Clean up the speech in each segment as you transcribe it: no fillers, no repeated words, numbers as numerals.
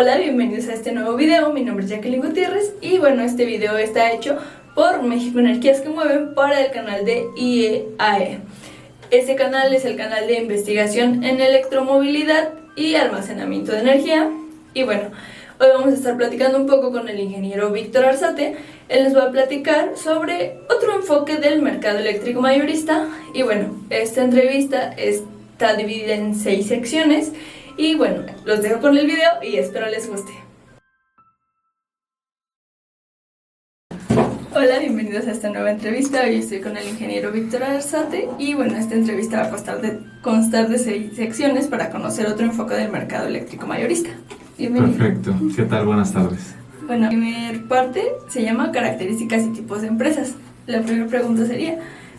Hola, bienvenidos a este nuevo video. Mi nombre es Jacqueline Gutiérrez y bueno, este video está hecho por México Energías que Mueven para el canal de IEAE. Este canal es el canal de investigación en electromovilidad y almacenamiento de energía. Y bueno, hoy vamos a estar platicando un poco con el ingeniero Víctor Arzate. Él nos va a platicar sobre otro enfoque del mercado eléctrico mayorista. Y bueno, esta entrevista está dividida en 6 secciones. Y bueno, los dejo con el video y espero les guste. Hola, bienvenidos a esta nueva entrevista. Hoy estoy con el ingeniero Víctor Arzate y bueno, esta entrevista va a constar de 6 secciones para conocer otro enfoque del mercado eléctrico mayorista. Bienvenido. Perfecto. ¿Qué tal? Buenas tardes. Bueno, la primera parte se llama características y tipos de empresas. La primera pregunta sería,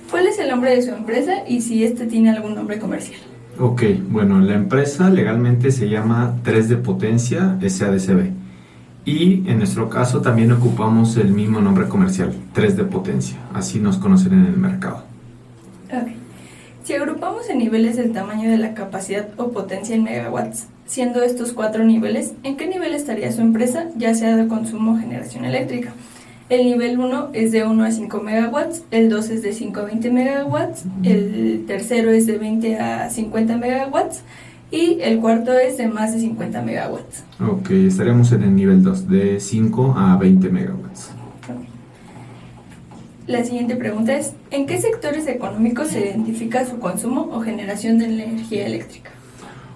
¿cuál es el nombre de su empresa y si este tiene algún nombre comercial? Ok, bueno, la empresa legalmente se llama 3 de Potencia SADCB y en nuestro caso también ocupamos el mismo nombre comercial, 3 de Potencia, así nos conocen en el mercado. Ok, si agrupamos en niveles del tamaño de la capacidad o potencia en megawatts, siendo estos 4 niveles, ¿en qué nivel estaría su empresa, ya sea de consumo o generación eléctrica? El nivel 1 es de 1 a 5 megawatts, el 2 es de 5 a 20 megawatts, el tercero es de 20 a 50 megawatts y el cuarto es de más de 50 megawatts. Ok, estaríamos en el nivel 2, de 5 a 20 megawatts. La siguiente pregunta es, ¿en qué sectores económicos se identifica su consumo o generación de energía eléctrica?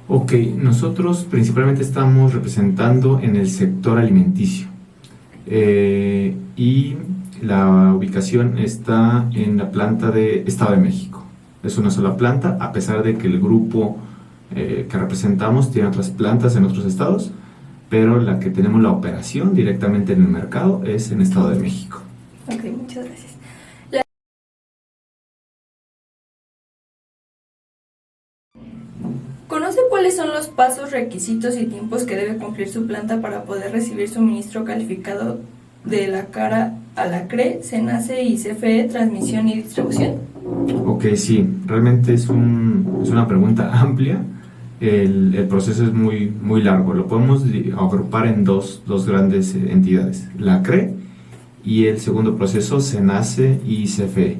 Ok, nosotros principalmente estamos representando en el sector alimenticio. Y la ubicación está en la planta de Estado de México. Es una sola planta, a pesar de que el grupo que representamos tiene otras plantas en otros estados, pero la que tenemos la operación directamente en el mercado es en Estado de México. Ok, muchas gracias. ¿Conoce cuáles son los pasos, requisitos y tiempos que debe cumplir su planta para poder recibir suministro calificado de la cara a la CRE, CENACE y CFE, transmisión y distribución? Ok, sí, realmente es una pregunta amplia. El proceso es muy largo. Lo podemos agrupar en dos grandes entidades, la CRE y el segundo proceso, CENACE y CFE.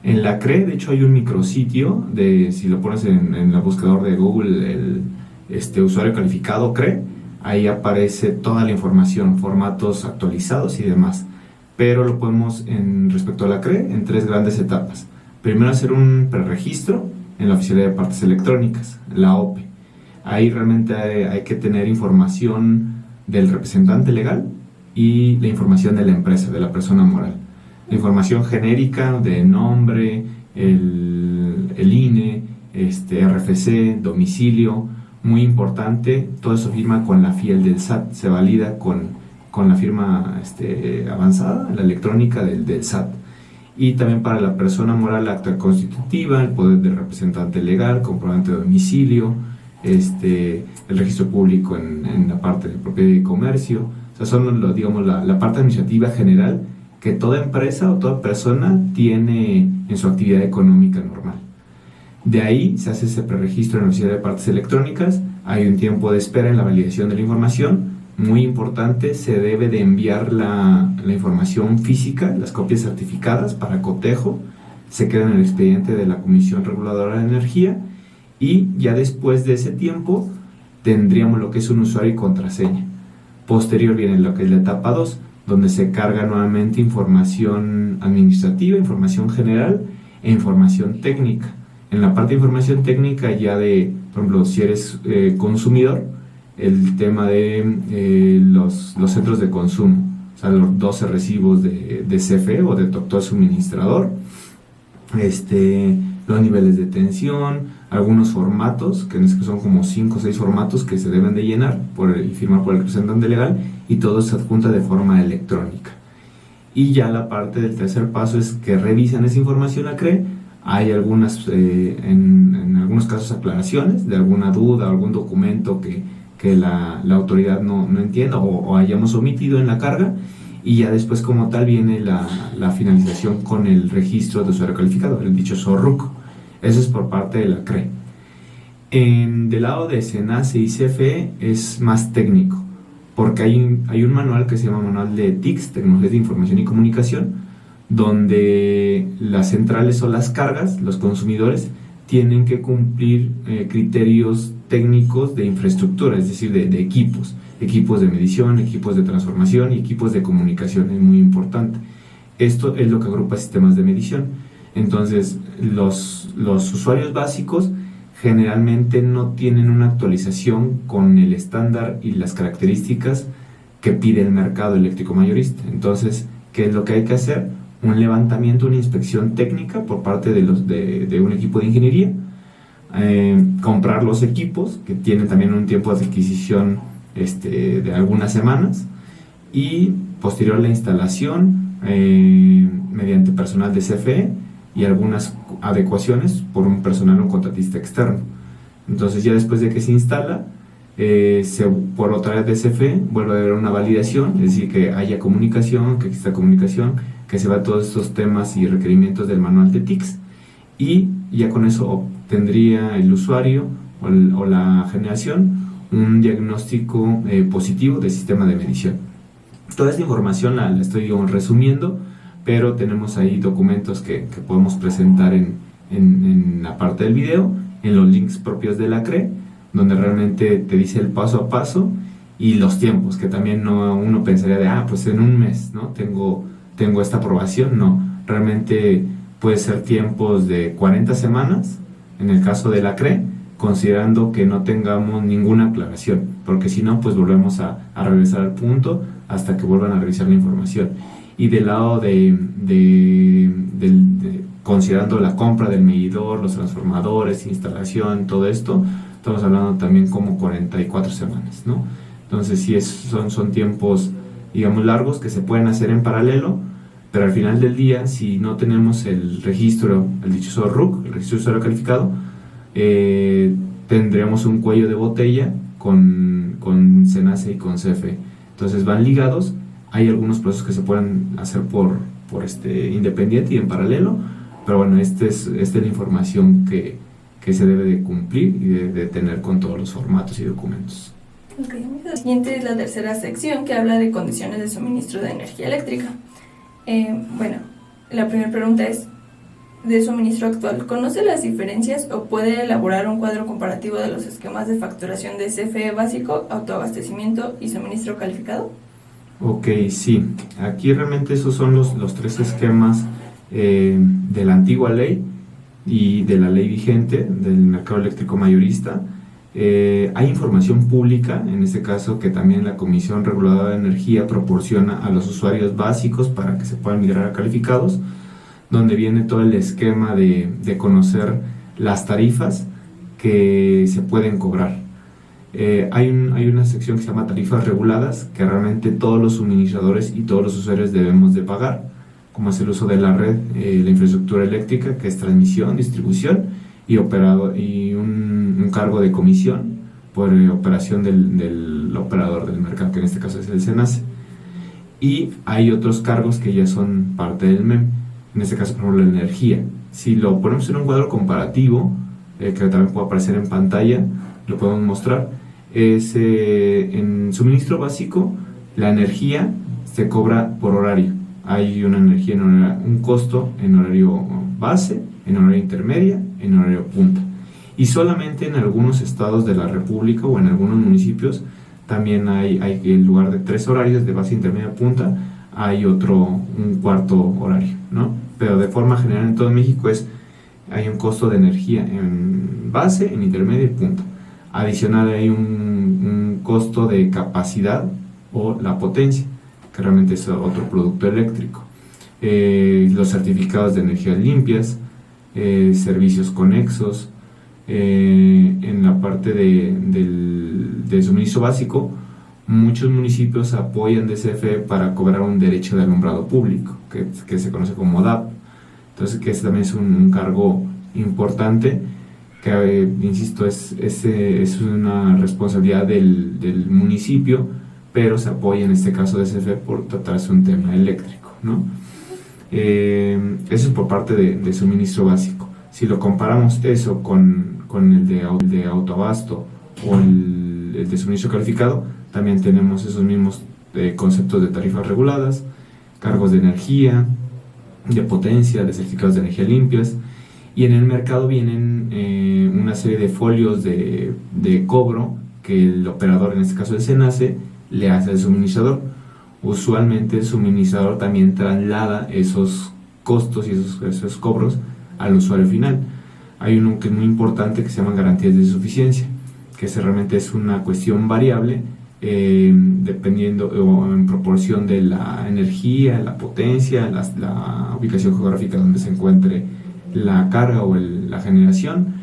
En la CRE, de hecho, hay un micrositio, si lo pones en el buscador de Google, usuario calificado CRE, ahí aparece toda la información, formatos actualizados y demás. Pero lo podemos, respecto a la CRE, en 3 grandes etapas. Primero, hacer un preregistro en la Oficialía de Partes Electrónicas, la OPE. Ahí realmente hay que tener información del representante legal y la información de la empresa, de la persona moral. La información genérica de nombre, el INE, RFC, domicilio, muy importante. Todo eso firma con la FIEL del SAT, se valida con la firma avanzada, la electrónica del SAT. Y también para la persona moral, la acta constitutiva, el poder del representante legal, comprobante de domicilio, el registro público en la parte de propiedad y comercio. O sea, son digamos, la parte administrativa general que toda empresa o toda persona tiene en su actividad económica normal. De ahí se hace ese preregistro en la Oficina de Partes Electrónicas, hay un tiempo de espera en la validación de la información, muy importante, se debe de enviar la información física, las copias certificadas para cotejo, se queda en el expediente de la Comisión Reguladora de Energía y ya después de ese tiempo tendríamos lo que es un usuario y contraseña. Posterior viene lo que es la etapa 2, donde se carga nuevamente información administrativa, información general e información técnica. En la parte de información técnica ya por ejemplo, si eres consumidor, el tema de los centros de consumo, o sea, los 12 recibos de CFE o de doctor suministrador, los niveles de tensión, algunos formatos, que son como 5 o 6 formatos que se deben de llenar y firmar por el representante legal, y todo se adjunta de forma electrónica. Y ya la parte del tercer paso es que revisan esa información a CRE. Hay algunas, en algunos casos, aclaraciones de alguna duda, algún documento que la autoridad no entienda o hayamos omitido en la carga, y ya después como tal viene la finalización con el registro de usuario calificado, el dichoso RUC. Eso es por parte de la CRE. Del lado de CENACE y CFE es más técnico, porque hay un manual que se llama Manual de TICS, Tecnologías de Información y Comunicación, donde las centrales o las cargas, los consumidores, tienen que cumplir criterios técnicos de infraestructura, es decir, de equipos de medición, equipos de transformación y equipos de comunicación, es muy importante. Esto es lo que agrupa sistemas de medición. Entonces, los usuarios básicos generalmente no tienen una actualización con el estándar y las características que pide el mercado eléctrico mayorista. Entonces, ¿qué es lo que hay que hacer? Un levantamiento, una inspección técnica por parte de un equipo de ingeniería, comprar los equipos, que tienen también un tiempo de adquisición de algunas semanas, y posterior la instalación mediante personal de CFE y algunas adecuaciones por un personal o un contratista externo. Entonces, ya después de que se instala, por otra vez de CFE vuelve a haber una validación, es decir, que haya comunicación, que exista comunicación, que se va todos estos temas y requerimientos del manual de TICS, y ya con eso obtendría el usuario o la generación un diagnóstico positivo del sistema de medición. Toda esta información la estoy resumiendo, pero tenemos ahí documentos que podemos presentar en la parte del video, en los links propios de la CRE, donde realmente te dice el paso a paso y los tiempos, que también uno pensaría de, pues en un mes, ¿no? Tengo esta aprobación. No, realmente puede ser tiempos de 40 semanas, en el caso de la CRE, considerando que no tengamos ninguna aclaración, porque si no, pues volvemos a regresar al punto hasta que vuelvan a revisar la información. Y del lado considerando la compra del medidor, los transformadores, instalación, todo esto, estamos hablando también como 44 semanas, ¿no? Entonces sí, son tiempos, digamos, largos que se pueden hacer en paralelo, pero al final del día, si no tenemos el registro, el dichoso RUC, el registro de usuario calificado, tendremos un cuello de botella con SENACE y con CFE. Entonces van ligados. Hay algunos procesos que se pueden hacer por independiente y en paralelo, pero bueno, esta es la información que se debe de cumplir y de tener con todos los formatos y documentos. Okay. La siguiente es la tercera sección, que habla de condiciones de suministro de energía eléctrica. Bueno, la primera pregunta es: de suministro actual, ¿conoce las diferencias o puede elaborar un cuadro comparativo de los esquemas de facturación de CFE básico, autoabastecimiento y suministro calificado? Ok, sí. Aquí realmente esos son los tres esquemas de la antigua ley y de la ley vigente del mercado eléctrico mayorista. Hay información pública, en este caso, que también la Comisión Reguladora de Energía proporciona a los usuarios básicos para que se puedan migrar a calificados, donde viene todo el esquema de conocer las tarifas que se pueden cobrar. Hay una sección que se llama tarifas reguladas, que realmente todos los suministradores y todos los usuarios debemos de pagar, como es el uso de la red, la infraestructura eléctrica, que es transmisión, distribución y un cargo de comisión por operación del operador del mercado, que en este caso es el SENACE. Y hay otros cargos que ya son parte del MEM, en este caso, por ejemplo, la energía. Si lo ponemos en un cuadro comparativo, que también puede aparecer en pantalla, lo podemos mostrar. En suministro básico, la energía se cobra por horario. Hay una energía un costo en horario base, en horario intermedia, en horario punta. Y solamente en algunos estados de la República o en algunos municipios también hay en lugar de 3 horarios de base, intermedia, punta, hay un cuarto horario, ¿no? Pero de forma general en todo México hay un costo de energía en base, en intermedia y punta. Adicional hay un costo de capacidad o la potencia, que realmente es otro producto eléctrico. Los certificados de energías limpias, servicios conexos. En la parte del suministro básico, muchos municipios apoyan de CFE para cobrar un derecho de alumbrado público, que se conoce como DAP. Entonces, que ese también es un cargo importante, que insisto, es una responsabilidad del municipio, pero se apoya en este caso de CFE por tratarse un tema eléctrico, ¿no? Eso es por parte de suministro básico. Si lo comparamos eso con el de autoabasto o el de suministro calificado, también tenemos esos mismos conceptos de tarifas reguladas, cargos de energía, de potencia, de certificados de energía limpias, y en el mercado vienen una serie de folios de cobro que el operador, en este caso el SENACE, le hace al suministrador. Usualmente el suministrador también traslada esos costos y esos cobros al usuario final. Hay uno que es muy importante que se llama garantías de suficiencia, que realmente es una cuestión variable dependiendo o en proporción de la energía, la potencia, la ubicación geográfica donde se encuentre la carga o la generación,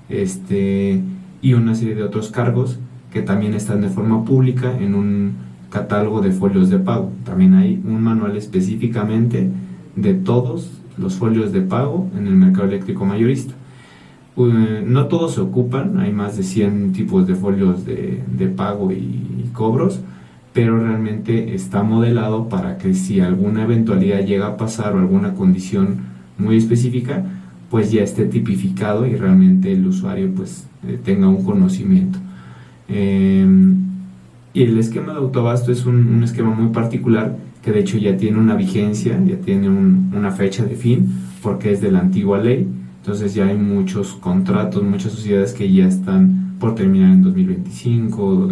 y una serie de otros cargos que también están de forma pública en un catálogo de folios de pago. También hay un manual específicamente de todos los folios de pago en el mercado eléctrico mayorista. No todos se ocupan, hay más de 100 tipos de folios de pago y cobros, pero realmente está modelado para que si alguna eventualidad llega a pasar o alguna condición muy específica, pues ya esté tipificado y realmente el usuario pues tenga un conocimiento. Y el esquema de autoabasto es un esquema muy particular que de hecho ya tiene una vigencia, ya tiene una fecha de fin, porque es de la antigua ley. Entonces ya hay muchos contratos, muchas sociedades que ya están por terminar en 2025,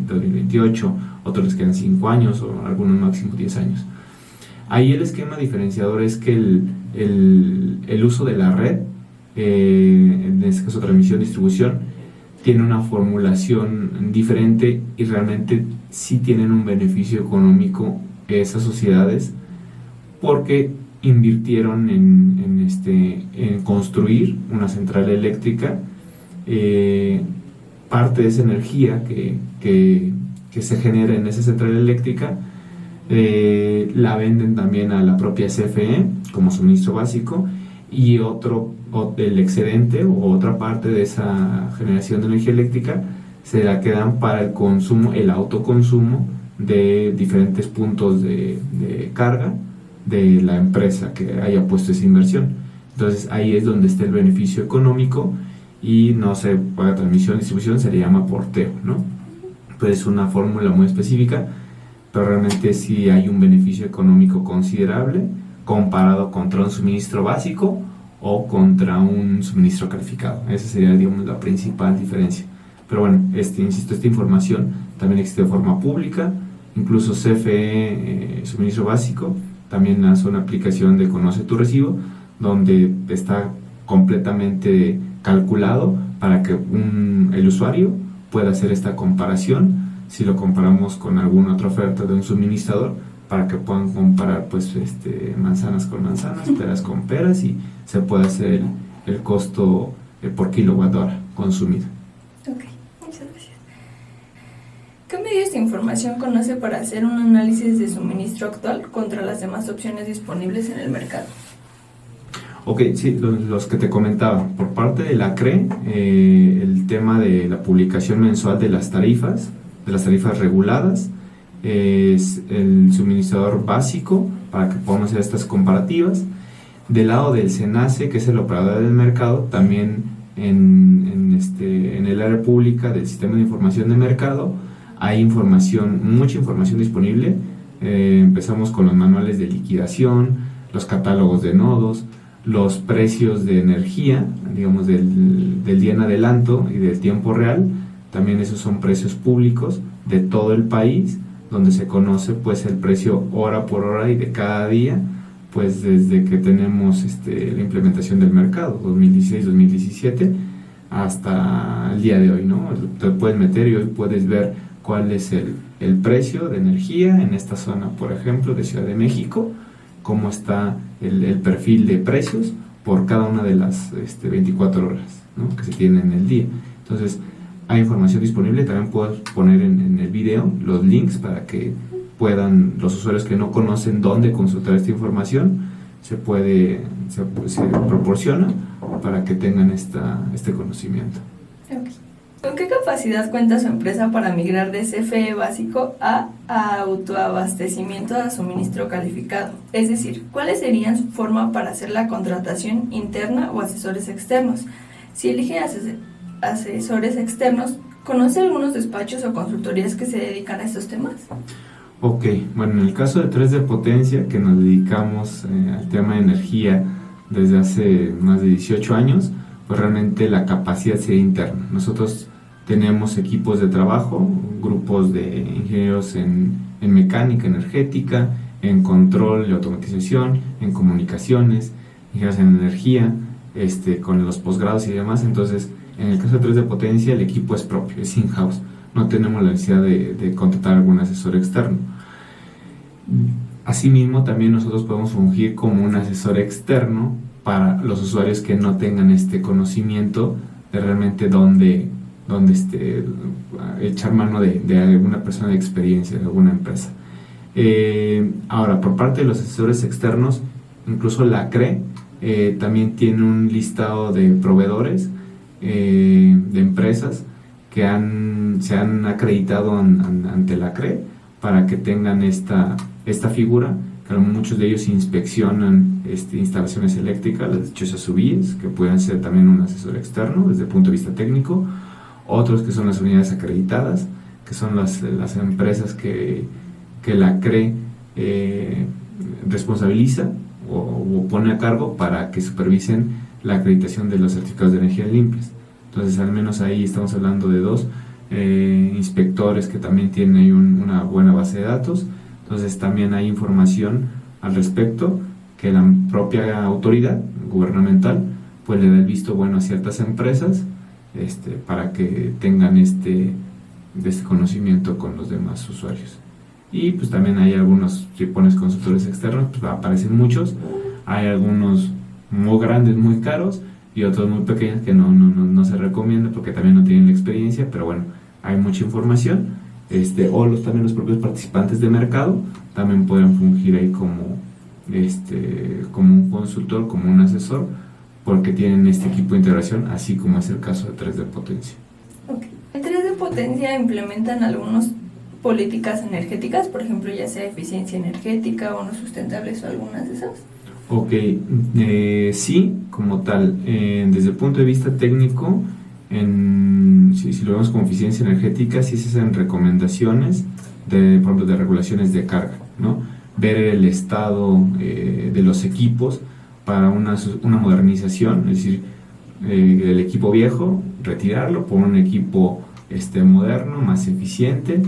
2028, otros les quedan 5 años o algunos máximo 10 años. Ahí el esquema diferenciador es que el uso de la red, en este caso transmisión, distribución, tiene una formulación diferente y realmente sí tienen un beneficio económico esas sociedades porque invirtieron en construir una central eléctrica. Parte de esa energía que se genera en esa central eléctrica la venden también a la propia CFE como suministro básico, y el excedente o otra parte de esa generación de energía eléctrica se la quedan para el consumo, el autoconsumo de diferentes puntos de carga de la empresa que haya puesto esa inversión. Entonces ahí es donde está el beneficio económico y no se paga transmisión, distribución, se le llama porteo, ¿no? Pues es una fórmula muy específica, pero realmente sí hay un beneficio económico considerable comparado contra un suministro básico o contra un suministro calificado. Esa sería, digamos, la principal diferencia. Pero bueno, insisto, esta información también existe de forma pública, incluso CFE, suministro básico, también lanzó una aplicación de Conoce tu Recibo, donde está completamente calculado para que el usuario pueda hacer esta comparación, si lo comparamos con alguna otra oferta de un suministrador, para que puedan comparar pues manzanas con manzanas, peras con peras, y se pueda hacer el costo por kilowatt hora consumido. Ok, muchas gracias. ¿Qué medios de información conoce para hacer un análisis de suministro actual contra las demás opciones disponibles en el mercado? Ok, sí, los que te comentaba. Por parte de la CRE, el tema de la publicación mensual de las tarifas reguladas, es el suministrador básico para que podamos hacer estas comparativas. Del lado del SENACE, que es el operador del mercado, también en el área pública del sistema de información de mercado hay mucha información disponible. Empezamos con los manuales de liquidación, los catálogos de nodos, los precios de energía, digamos del día en adelanto y del tiempo real. También esos son precios públicos de todo el país, donde se conoce pues el precio hora por hora y de cada día, pues desde que tenemos la implementación del mercado 2016-2017 hasta el día de hoy, ¿no? Te puedes meter y hoy puedes ver cuál es el precio de energía en esta zona, por ejemplo, de Ciudad de México, cómo está el perfil de precios por cada una de las 24 horas, ¿no?, que se tienen en el día. Entonces hay información disponible. También puedo poner en el video los links para que puedan, los usuarios que no conocen dónde consultar esta información, se proporciona para que tengan este conocimiento. Okay. ¿Con qué capacidad cuenta su empresa para migrar de CFE básico a autoabastecimiento a suministro calificado? Es decir, ¿cuáles serían su forma para hacer la contratación interna o asesores externos? Si elige asesores externos, ¿Conoce algunos despachos o consultorías que se dedican a estos temas? Ok, bueno, en el caso de 3D Potencia, que nos dedicamos al tema de energía desde hace más de 18 años, pues realmente la capacidad sería interna. Nosotros tenemos equipos de trabajo, grupos de ingenieros en mecánica energética, en control y automatización, en comunicaciones, ingenieros en energía, con los posgrados y demás. Entonces, en el caso de 3D Potencia, el equipo es propio, es in-house. No tenemos la necesidad de contratar algún asesor externo. Asimismo, también nosotros podemos fungir como un asesor externo para los usuarios que no tengan este conocimiento de realmente dónde echar mano de alguna persona de experiencia, de alguna empresa. Ahora, por parte de los asesores externos, incluso la CRE también tiene un listado de proveedores, de empresas que se han acreditado ante la CRE para que tengan esta figura, que muchos de ellos inspeccionan instalaciones eléctricas, las dichosas SUBIES, que pueden ser también un asesor externo desde el punto de vista técnico, otros que son las unidades acreditadas, que son las empresas que la CRE responsabiliza o pone a cargo para que supervisen la acreditación de los certificados de energía limpias. Entonces, al menos ahí estamos hablando de dos inspectores que también tienen ahí una buena base de datos. Entonces, también hay información al respecto que la propia autoridad gubernamental pues le da el visto bueno a ciertas empresas para que tengan este conocimiento con los demás usuarios. Y pues también hay algunos, si pones consultores externos, pues aparecen muchos. Hay algunos muy grandes, muy caros, y otros muy pequeños que no se recomienda porque también no tienen la experiencia, pero bueno, hay mucha información. También los propios participantes de mercado también pueden fungir ahí como un consultor, como un asesor, porque tienen este equipo de integración, así como es el caso de 3D Potencia. Okay. En 3D Potencia implementan algunas políticas energéticas, por ejemplo, ya sea eficiencia energética, bonos sustentables o algunas de esas. Ok, sí, como tal, desde el punto de vista técnico, si lo vemos como eficiencia energética, sí se hacen recomendaciones por ejemplo, de regulaciones de carga, ¿no? Ver el estado de los equipos para una modernización, es decir, el equipo viejo, retirarlo por un equipo moderno, más eficiente,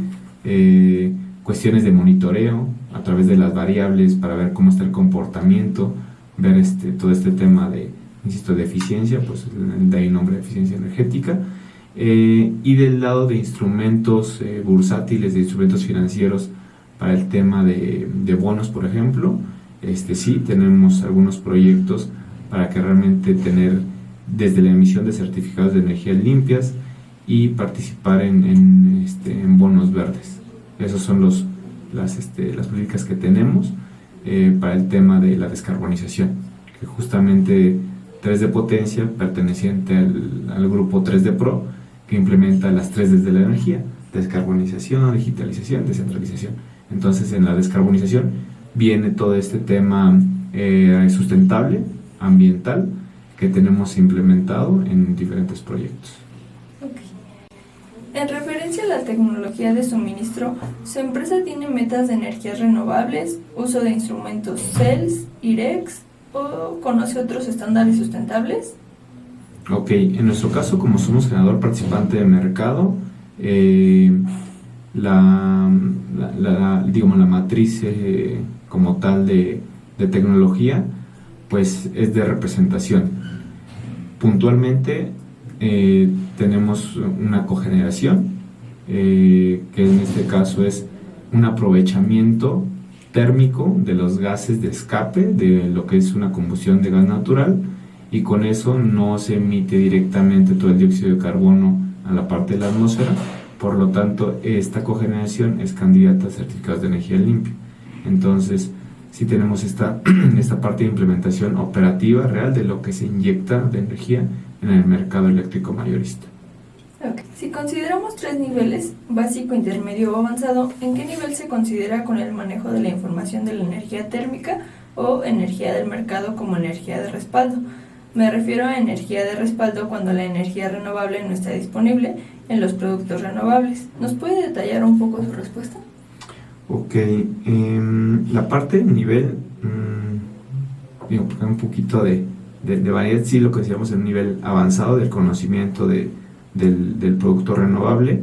cuestiones de monitoreo a través de las variables para ver cómo está el comportamiento, ver todo este tema de eficiencia, pues de ahí el nombre de eficiencia energética. Y del lado de instrumentos bursátiles, de instrumentos financieros para el tema de bonos, por ejemplo, sí tenemos algunos proyectos para que realmente tener desde la emisión de certificados de energías limpias y participar en bonos verdes. Esas son las políticas que tenemos para el tema de la descarbonización, que justamente 3D Potencia, perteneciente al grupo 3D Pro, que implementa las 3D de la energía: descarbonización, digitalización, descentralización. Entonces, en la descarbonización viene todo este tema sustentable, ambiental, que tenemos implementado en diferentes proyectos. En referencia a la tecnología de suministro, ¿su empresa tiene metas de energías renovables, uso de instrumentos CELS, IREX o conoce otros estándares sustentables? Ok, en nuestro caso, como somos generador participante de mercado, la matriz como tal de tecnología, pues es de representación. Puntualmente tenemos una cogeneración, que en este caso es un aprovechamiento térmico de los gases de escape de lo que es una combustión de gas natural, y con eso no se emite directamente todo el dióxido de carbono a la parte de la atmósfera. Por lo tanto, esta cogeneración es candidata a certificados de energía limpia. Entonces, sí tenemos esta parte de implementación operativa real de lo que se inyecta de energía en el mercado eléctrico mayorista. Okay. Si consideramos 3 niveles, básico, intermedio o avanzado, ¿en qué nivel se considera con el manejo de la información de la energía térmica o energía del mercado como energía de respaldo? Me refiero a energía de respaldo cuando la energía renovable no está disponible en los productos renovables. ¿Nos puede detallar un poco su respuesta? Ok, la parte de nivel, porque hay un poquito de variedad, sí, lo que decíamos en un nivel avanzado del conocimiento del producto renovable.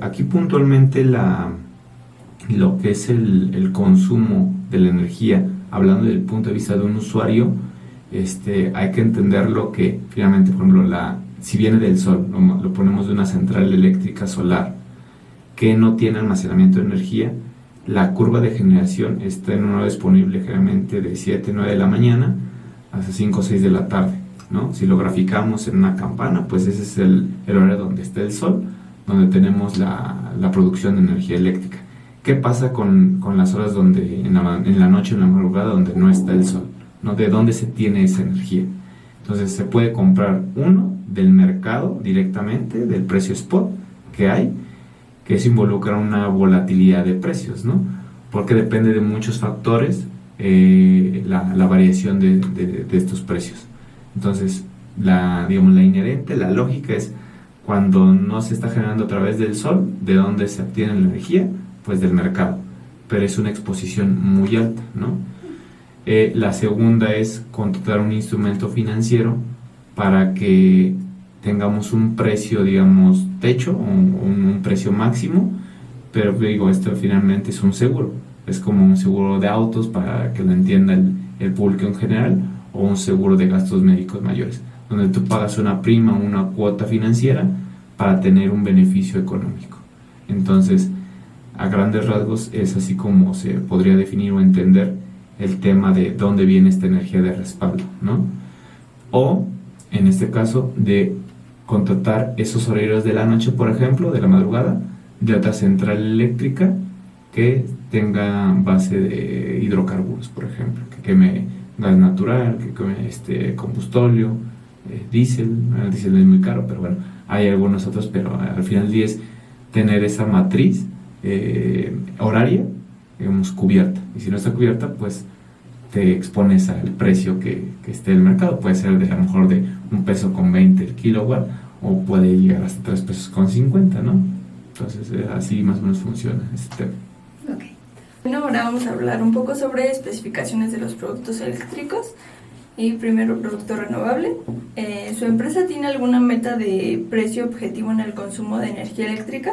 Aquí puntualmente lo que es el consumo de la energía, hablando desde el punto de vista de un usuario, hay que entenderlo que finalmente, por ejemplo, si viene del sol, lo ponemos de una central eléctrica solar que no tiene almacenamiento de energía, la curva de generación está en una hora disponible generalmente de 7, 9 de la mañana hasta 5 o 6 de la tarde, ¿no? Si lo graficamos en una campana, pues ese es el horario donde está el sol, donde tenemos la producción de energía eléctrica. ¿Qué pasa con las horas donde en la noche, en la madrugada, donde no está el sol, ¿no? ¿De dónde se tiene esa energía? Entonces se puede comprar uno del mercado directamente, del precio spot que hay, que eso involucra una volatilidad de precios, ¿no? Porque depende de muchos factores la variación de estos precios. Entonces, la inherente, la lógica es cuando no se está generando a través del sol, ¿de dónde se obtiene la energía? Pues del mercado, pero es una exposición muy alta, ¿no? La segunda es contratar un instrumento financiero para que tengamos un precio, digamos, techo, un precio máximo, pero digo, esto finalmente es un seguro, es como un seguro de autos para que lo entienda el público en general, o un seguro de gastos médicos mayores, donde tú pagas una prima o una cuota financiera para tener un beneficio económico. Entonces, a grandes rasgos es así como se podría definir o entender el tema de dónde viene esta energía de respaldo, ¿no? O, en este caso, de contratar esos horarios de la noche, por ejemplo, de la madrugada, de otra central eléctrica que tenga base de hidrocarburos, por ejemplo, que queme gas natural, que queme combustóleo, diésel. El diésel es muy caro, pero bueno, hay algunos otros, pero al final del día es tener esa matriz horaria, digamos, cubierta, y si no está cubierta, pues te expones al precio que esté el mercado. Puede ser de a lo mejor de $1.20 el kilowatt, o puede llegar hasta $3.50, ¿no? Entonces así más o menos funciona este tema. Ok. Bueno, ahora vamos a hablar un poco sobre especificaciones de los productos eléctricos. Y primero, producto renovable. ¿Su empresa tiene alguna meta de precio objetivo en el consumo de energía eléctrica?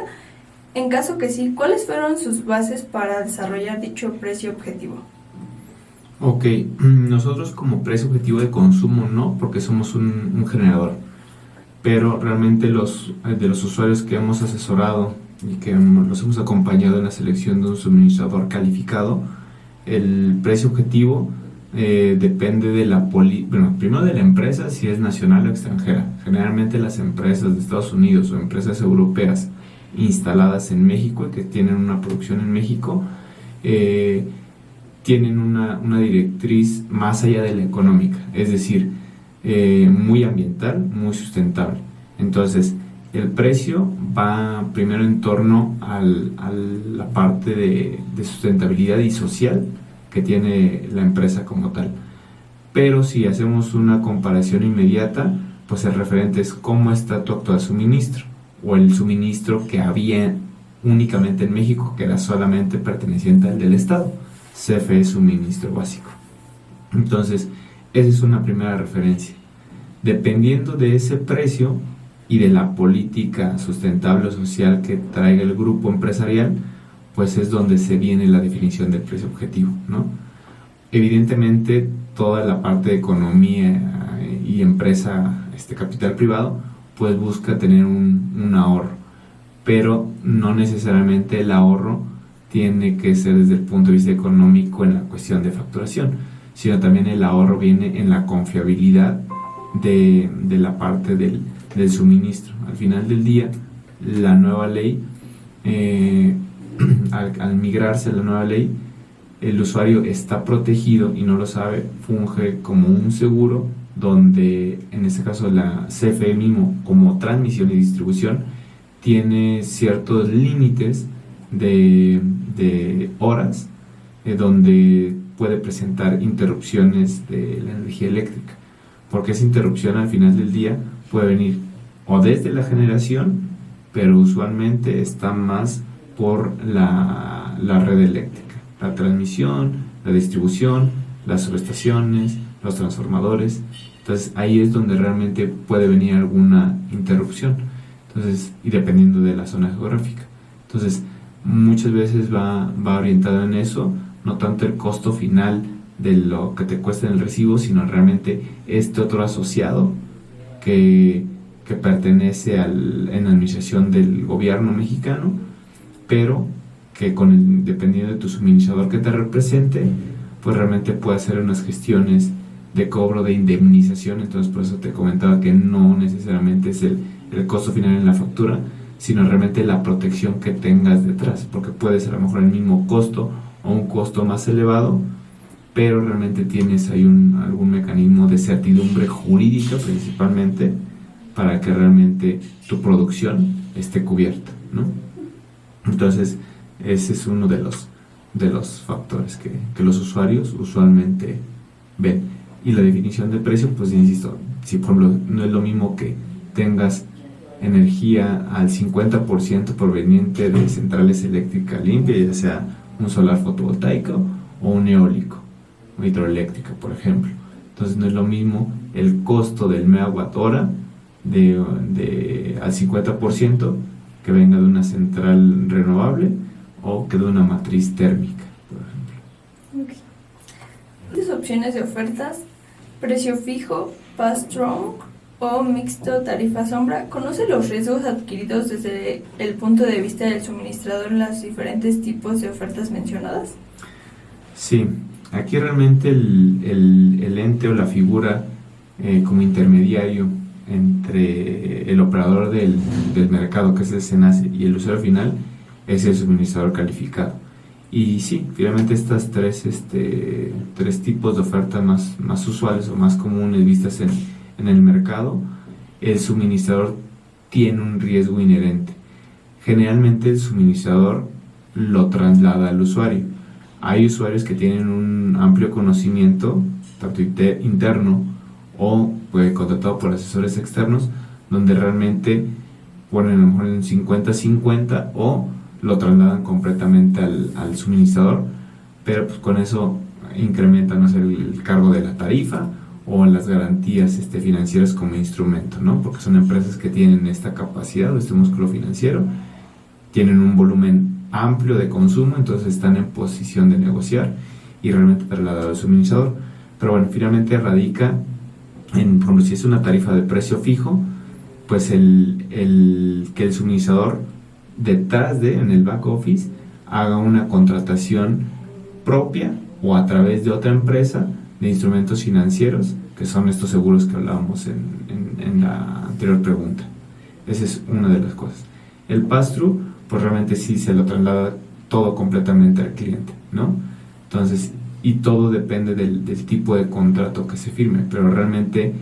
En caso que sí, ¿cuáles fueron sus bases para desarrollar dicho precio objetivo? Ok, nosotros como precio objetivo de consumo no, porque somos un generador, pero realmente de los usuarios que hemos asesorado y que los hemos acompañado en la selección de un suministrador calificado, el precio objetivo depende de primero de la empresa, si es nacional o extranjera. Generalmente las empresas de Estados Unidos o empresas europeas instaladas en México y que tienen una producción en México, tienen una directriz más allá de la económica, es decir, muy ambiental, muy sustentable. Entonces, el precio va primero en torno a la parte de sustentabilidad y social que tiene la empresa como tal. Pero si hacemos una comparación inmediata, pues el referente es cómo está tu actual suministro, o el suministro que había únicamente en México, que era solamente perteneciente al del Estado, CFE Suministro Básico. Entonces, esa es una primera referencia. Dependiendo de ese precio y de la política sustentable o social que traiga el grupo empresarial, pues es donde se viene la definición del precio objetivo, ¿no? Evidentemente, toda la parte de economía y empresa, capital privado, pues busca tener un ahorro, pero no necesariamente el ahorro tiene que ser desde el punto de vista económico en la cuestión de facturación, sino también el ahorro viene en la confiabilidad de la parte del suministro. Al final del día, la nueva ley, al migrarse a la nueva ley, el usuario está protegido y no lo sabe, funge como un seguro donde en este caso la CFE mismo como transmisión y distribución tiene ciertos límites de horas donde puede presentar interrupciones de la energía eléctrica. porque esa interrupción al final del día puede venir o desde la generación, pero usualmente está más por la red eléctrica, la transmisión, la distribución, las subestaciones, los transformadores. Entonces ahí es donde realmente puede venir alguna interrupción, entonces, y dependiendo de la zona geográfica. Entonces muchas veces va orientado en eso, no tanto el costo final de lo que te cuesta en el recibo, sino realmente este otro asociado que pertenece en la administración del gobierno mexicano, pero que dependiendo de tu suministrador que te represente, pues realmente puede hacer unas gestiones de cobro de indemnización. Entonces por eso te comentaba que no necesariamente es el costo final en la factura, sino realmente la protección que tengas detrás, porque puede ser a lo mejor el mismo costo o un costo más elevado, pero realmente tienes ahí algún mecanismo de certidumbre jurídica principalmente para que realmente tu producción esté cubierta, ¿no? Entonces ese es uno de los factores que los usuarios usualmente ven. Y la definición de precio, pues insisto, si por ejemplo no es lo mismo que tengas energía al 50% proveniente de centrales eléctricas limpias, ya sea un solar fotovoltaico o un eólico o hidroeléctrica, por ejemplo. Entonces no es lo mismo el costo del megawatt hora al 50% que venga de una central renovable o que de una matriz térmica, por ejemplo. Okay. Las opciones de ofertas: precio fijo, pass-through o mixto tarifa sombra. ¿Conoce los riesgos adquiridos desde el punto de vista del suministrador en los diferentes tipos de ofertas mencionadas? Sí, aquí realmente el ente o la figura como intermediario entre el operador del mercado, que es el SENACE, y el usuario final es el suministrador calificado. Y sí, finalmente estas tres tipos de ofertas más usuales o más comunes vistas en el mercado, el suministrador tiene un riesgo inherente. Generalmente el suministrador lo traslada al usuario. Hay usuarios que tienen un amplio conocimiento, tanto interno o contratado por asesores externos, donde realmente ponen a lo mejor en 50-50 o lo trasladan completamente al suministrador, pero pues con eso incrementan, no sé, el cargo de la tarifa o las garantías financieras como instrumento, ¿no? Porque son empresas que tienen esta capacidad o este músculo financiero, tienen un volumen amplio de consumo, entonces están en posición de negociar y realmente trasladar al suministrador. Pero bueno, finalmente radica en, por ejemplo, si es una tarifa de precio fijo, pues que el suministrador detrás en el back office haga una contratación propia o a través de otra empresa de instrumentos financieros, que son estos seguros que hablábamos en la anterior pregunta. Esa es una de las cosas. El pass-through, pues realmente sí se lo traslada todo completamente al cliente, ¿no? Entonces, y todo depende del tipo de contrato que se firme, pero realmente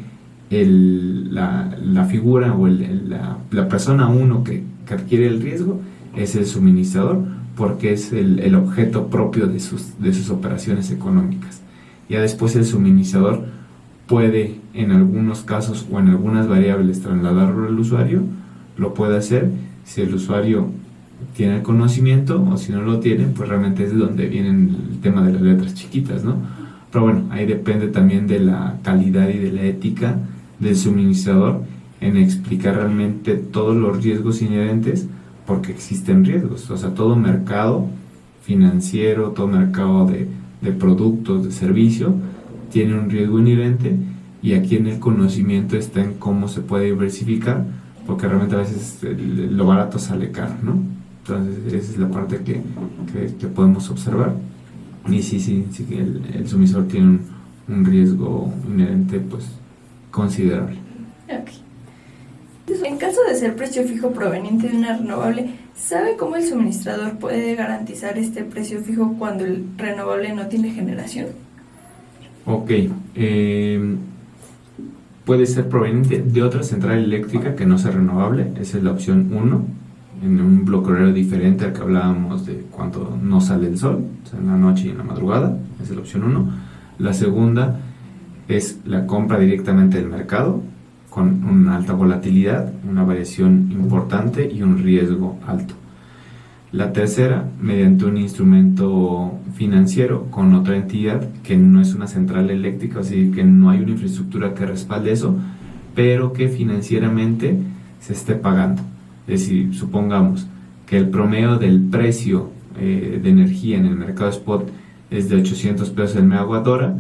la figura o la persona uno que adquiere el riesgo es el suministrador, porque es el objeto propio de sus operaciones económicas. Ya después el suministrador puede, en algunos casos o en algunas variables, trasladarlo al usuario. Lo puede hacer si el usuario tiene el conocimiento, o si no lo tiene, pues realmente es de donde viene el tema de las letras chiquitas, ¿no? Pero bueno, ahí depende también de la calidad y de la ética del suministrador en explicar realmente todos los riesgos inherentes, porque existen riesgos. O sea, todo mercado financiero, todo mercado de productos, de servicio, tiene un riesgo inherente, y aquí en el conocimiento está en cómo se puede diversificar, porque realmente a veces lo barato sale caro, ¿no? Entonces esa es la parte que podemos observar. Y sí, el suministrador tiene un riesgo inherente pues considerable. Okay. En caso de ser precio fijo proveniente de una renovable, ¿sabe cómo el suministrador puede garantizar este precio fijo cuando el renovable no tiene generación? Ok, puede ser proveniente de otra central eléctrica que no sea renovable. Esa es la opción 1, en un bloque horario diferente al que hablábamos de cuando no sale el sol, o sea, en la noche y en la madrugada. Esa es la opción 1. La segunda es la compra directamente del mercado con una alta volatilidad, una variación importante y un riesgo alto. La tercera, mediante un instrumento financiero con otra entidad que no es una central eléctrica, así que no hay una infraestructura que respalde eso, pero que financieramente se esté pagando. Es decir, supongamos que el promedio del precio de energía en el mercado spot es de 800 pesos el megawatt hora.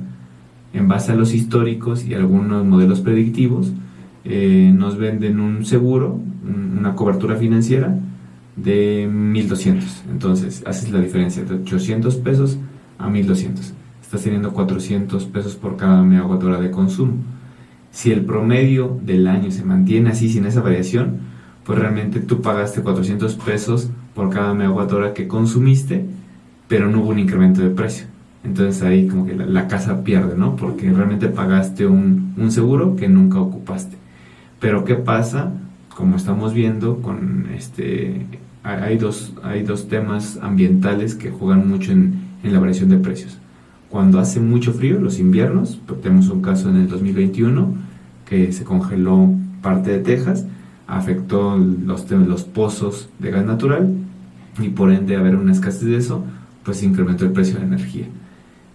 En base a los históricos y algunos modelos predictivos, nos venden un seguro, una cobertura financiera de 1200. Entonces haces la diferencia de 800 pesos a 1200. Estás teniendo 400 pesos por cada megawatt hora de consumo. Si el promedio del año se mantiene así, sin esa variación, pues realmente tú pagaste 400 pesos por cada megawatt hora que consumiste, pero no hubo un incremento de precio. Entonces ahí como que la casa pierde, ¿no? Porque realmente pagaste un seguro que nunca ocupaste. Pero ¿qué pasa? Como estamos viendo, hay dos temas ambientales que juegan mucho en la variación de precios. Cuando hace mucho frío, los inviernos, pues tenemos un caso en el 2021 que se congeló parte de Texas, afectó los pozos de gas natural y por ende, haber una escasez de eso, pues se incrementó el precio de la energía.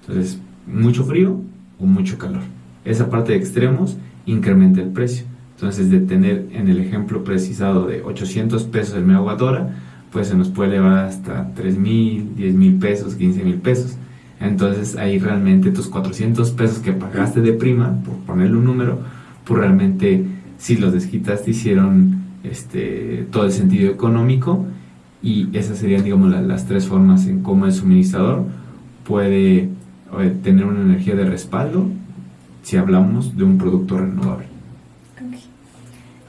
Entonces, mucho frío o mucho calor. Esa parte de extremos incrementa el precio. Entonces, de tener en el ejemplo precisado de 800 pesos el megawatt hora, pues se nos puede elevar hasta 3,000, 10,000 pesos, 15,000 pesos. Entonces, ahí realmente tus 400 pesos que pagaste de prima, por ponerle un número, pues realmente si los desquitaste hicieron todo el sentido económico, y esas serían, digamos, las tres formas en cómo el suministrador puede tener una energía de respaldo si hablamos de un producto renovable. Okay.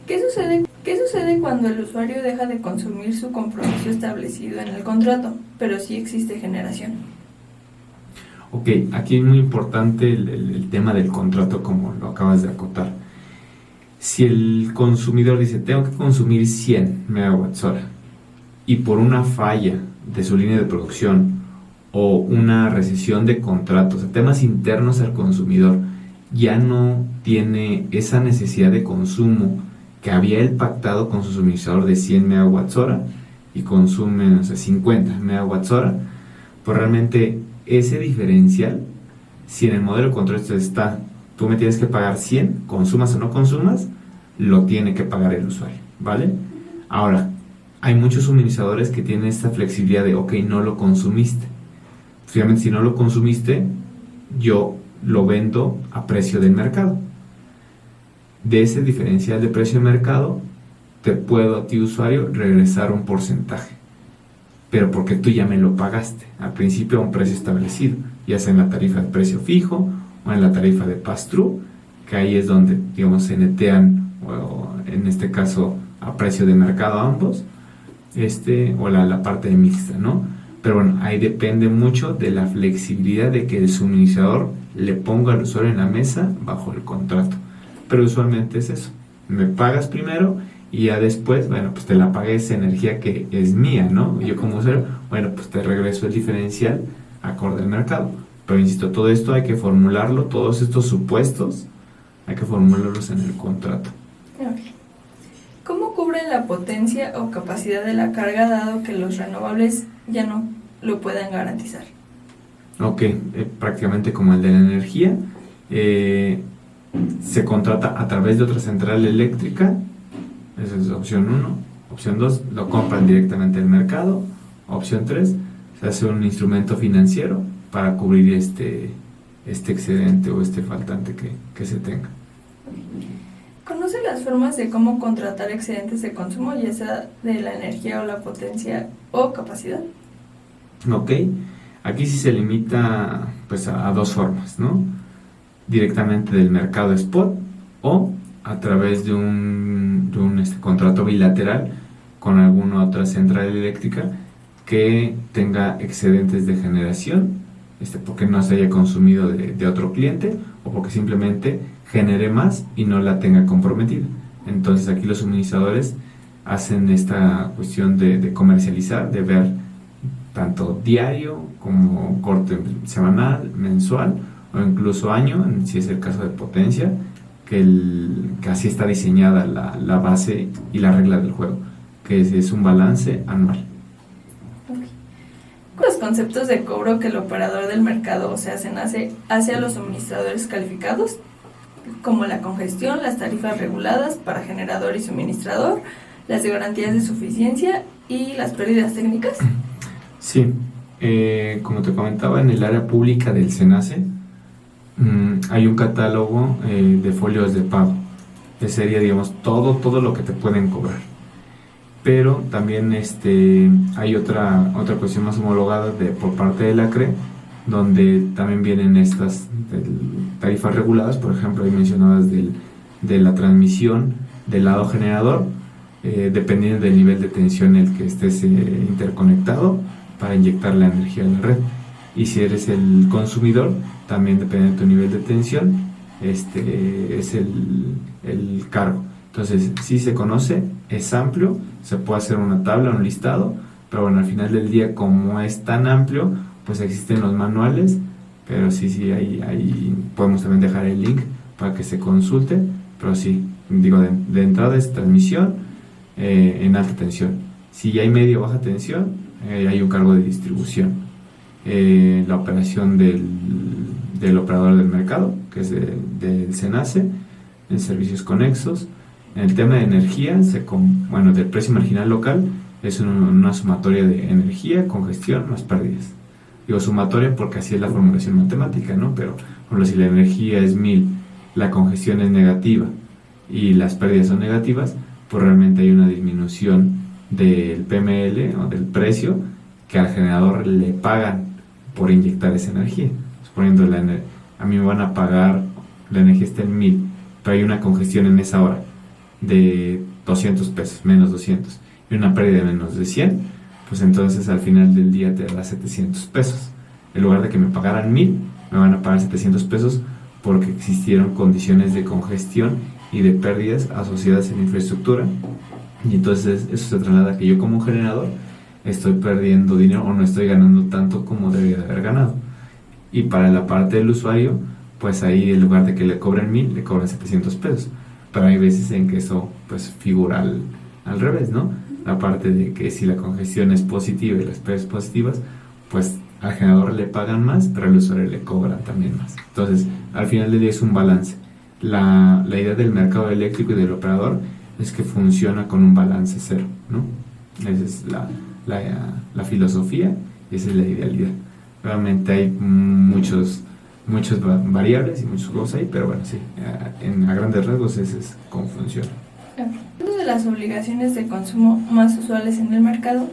¿Qué sucede cuando el usuario deja de consumir su compromiso establecido en el contrato, pero sí existe generación? Ok, aquí es muy importante el tema del contrato, como lo acabas de acotar. Si el consumidor dice, tengo que consumir 100 megawatts hora, y por una falla de su línea de producción o una recesión de contratos, temas internos al consumidor, ya no tiene esa necesidad de consumo que había él pactado con su suministrador de 100 megawatts hora y consume, no sé, 50 megawatts hora, pues realmente ese diferencial, si en el modelo de contrato está, tú me tienes que pagar 100, consumas o no consumas, lo tiene que pagar el usuario, ¿vale? Ahora, hay muchos suministradores que tienen esta flexibilidad de, ok, no lo consumiste. Finalmente, si no lo consumiste, yo lo vendo a precio del mercado. De ese diferencial de precio de mercado, te puedo a ti, usuario, regresar un porcentaje. Pero porque tú ya me lo pagaste al principio a un precio establecido, ya sea en la tarifa de precio fijo o en la tarifa de pass-through, que ahí es donde, digamos, se netean, o en este caso a precio de mercado ambos, o la parte mixta, ¿no? Pero bueno, ahí depende mucho de la flexibilidad de que el suministrador le ponga al usuario en la mesa bajo el contrato. Pero usualmente es eso, me pagas primero y ya después, bueno, pues te la pagué esa energía que es mía, ¿no? Yo como usuario, bueno, pues te regreso el diferencial acorde al mercado. Pero insisto, todo esto hay que formularlo, todos estos supuestos hay que formularlos en el contrato. Okay. ¿Cómo cubre la potencia o capacidad de la carga dado que los renovables ya no lo puedan garantizar? Ok, prácticamente como el de la energía, se contrata a través de otra central eléctrica, esa es opción 1. Opción 2, lo compran directamente del mercado. Opción 3, se hace un instrumento financiero para cubrir este excedente o este faltante que se tenga. ¿Conoce las formas de cómo contratar excedentes de consumo, ya sea de la energía o la potencia o capacidad? Ok, aquí sí se limita pues a dos formas, ¿no? Directamente del mercado spot o a través de un contrato bilateral con alguna otra central eléctrica que tenga excedentes de generación, porque no se haya consumido de otro cliente o porque simplemente genere más y no la tenga comprometida. Entonces aquí los suministradores hacen esta cuestión de comercializar, de ver tanto diario como corte semanal, mensual o incluso año, si es el caso de potencia, que así está diseñada la base y la regla del juego, que es un balance anual. Los conceptos de cobro que el operador del mercado hace a los suministradores calificados, como la congestión, las tarifas reguladas para generador y suministrador, las garantías de suficiencia y las pérdidas técnicas. Sí, como te comentaba, en el área pública del SENACE hay un catálogo de folios de pago, que sería, digamos, todo lo que te pueden cobrar. Pero también hay otra cuestión más homologada por parte de la CRE, donde también vienen estas tarifas reguladas, por ejemplo, ahí mencionadas de la transmisión del lado generador, dependiendo del nivel de tensión en el que estés interconectado para inyectar la energía a la red. Y si eres el consumidor, también depende de tu nivel de tensión, es el cargo. Entonces, sí se conoce, es amplio, se puede hacer una tabla, un listado, pero bueno, al final del día, como es tan amplio, pues existen los manuales, pero sí, ahí podemos también dejar el link para que se consulte, pero sí, digo, de entrada es transmisión en alta tensión. Si hay media o baja tensión, hay un cargo de distribución. La operación del operador del mercado, que es del SENACE, en servicios conexos. En el tema de energía, del precio marginal local, es una sumatoria de energía, congestión más pérdidas. Digo sumatoria porque así es la formulación matemática, ¿no? Pero, por ejemplo, si la energía es 1000, la congestión es negativa y las pérdidas son negativas, pues realmente hay una disminución del PML o del precio que al generador le pagan por inyectar esa energía. Suponiendo a mí me van a pagar, la energía está en 1000, pero hay una congestión en esa hora de 200 pesos, menos 200, y una pérdida de menos de 100, pues entonces al final del día te da 700 pesos. En lugar de que me pagaran 1000, me van a pagar 700 pesos porque existieron condiciones de congestión y de pérdidas asociadas en infraestructura, y entonces eso se traslada a que yo como un generador estoy perdiendo dinero o no estoy ganando tanto como debería de haber ganado. Y para la parte del usuario, pues ahí en lugar de que le cobren 1000, le cobran 700 pesos. Pero hay veces en que eso pues figura al revés, ¿no? La parte de que si la congestión es positiva y las pérdidas positivas, pues al generador le pagan más, pero al usuario le cobran también más. Entonces, al final del día es un balance. La idea del mercado eléctrico y del operador es que funciona con un balance cero, ¿no? Esa es la filosofía y esa es la idealidad. Realmente hay muchas variables y muchos juegos ahí, pero bueno, sí, a grandes rasgos ese es cómo funciona. Una de las obligaciones de consumo más usuales en el mercado,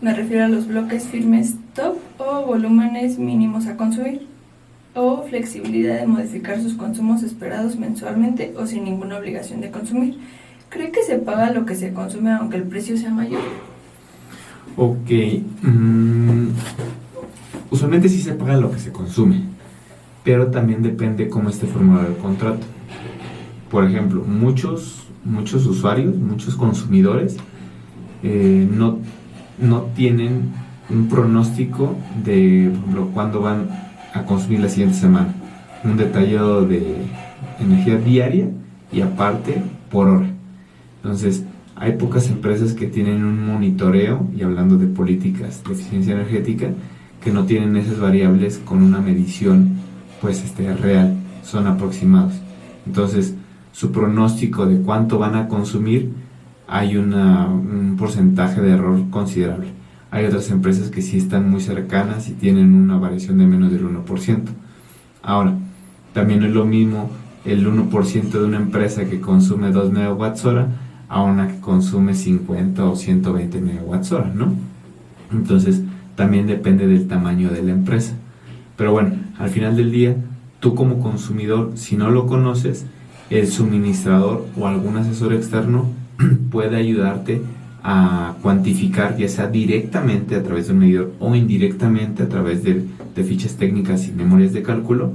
me refiero a los bloques firmes top o volúmenes mínimos a consumir, o flexibilidad de modificar sus consumos esperados mensualmente o sin ninguna obligación de consumir. ¿Cree que se paga lo que se consume aunque el precio sea mayor? Ok, usualmente sí se paga lo que se consume, pero también depende cómo esté formulado el contrato. Por ejemplo, muchos usuarios, muchos consumidores no tienen un pronóstico de, por ejemplo, cuándo van a consumir la siguiente semana, un detallado de energía diaria y aparte por hora. Entonces, hay pocas empresas que tienen un monitoreo, y hablando de políticas de eficiencia energética, que no tienen esas variables con una medición pues real, son aproximados. Entonces, su pronóstico de cuánto van a consumir, hay un porcentaje de error considerable. Hay otras empresas que sí están muy cercanas y tienen una variación de menos del 1%. Ahora, también no es lo mismo el 1% de una empresa que consume 2 megawatts hora a una que consume 50 o 120 megawatts hora, ¿no? Entonces, también depende del tamaño de la empresa. Pero bueno, al final del día, tú como consumidor, si no lo conoces, el suministrador o algún asesor externo puede ayudarte a cuantificar, ya sea directamente a través de un medidor o indirectamente a través de fichas técnicas y memorias de cálculo,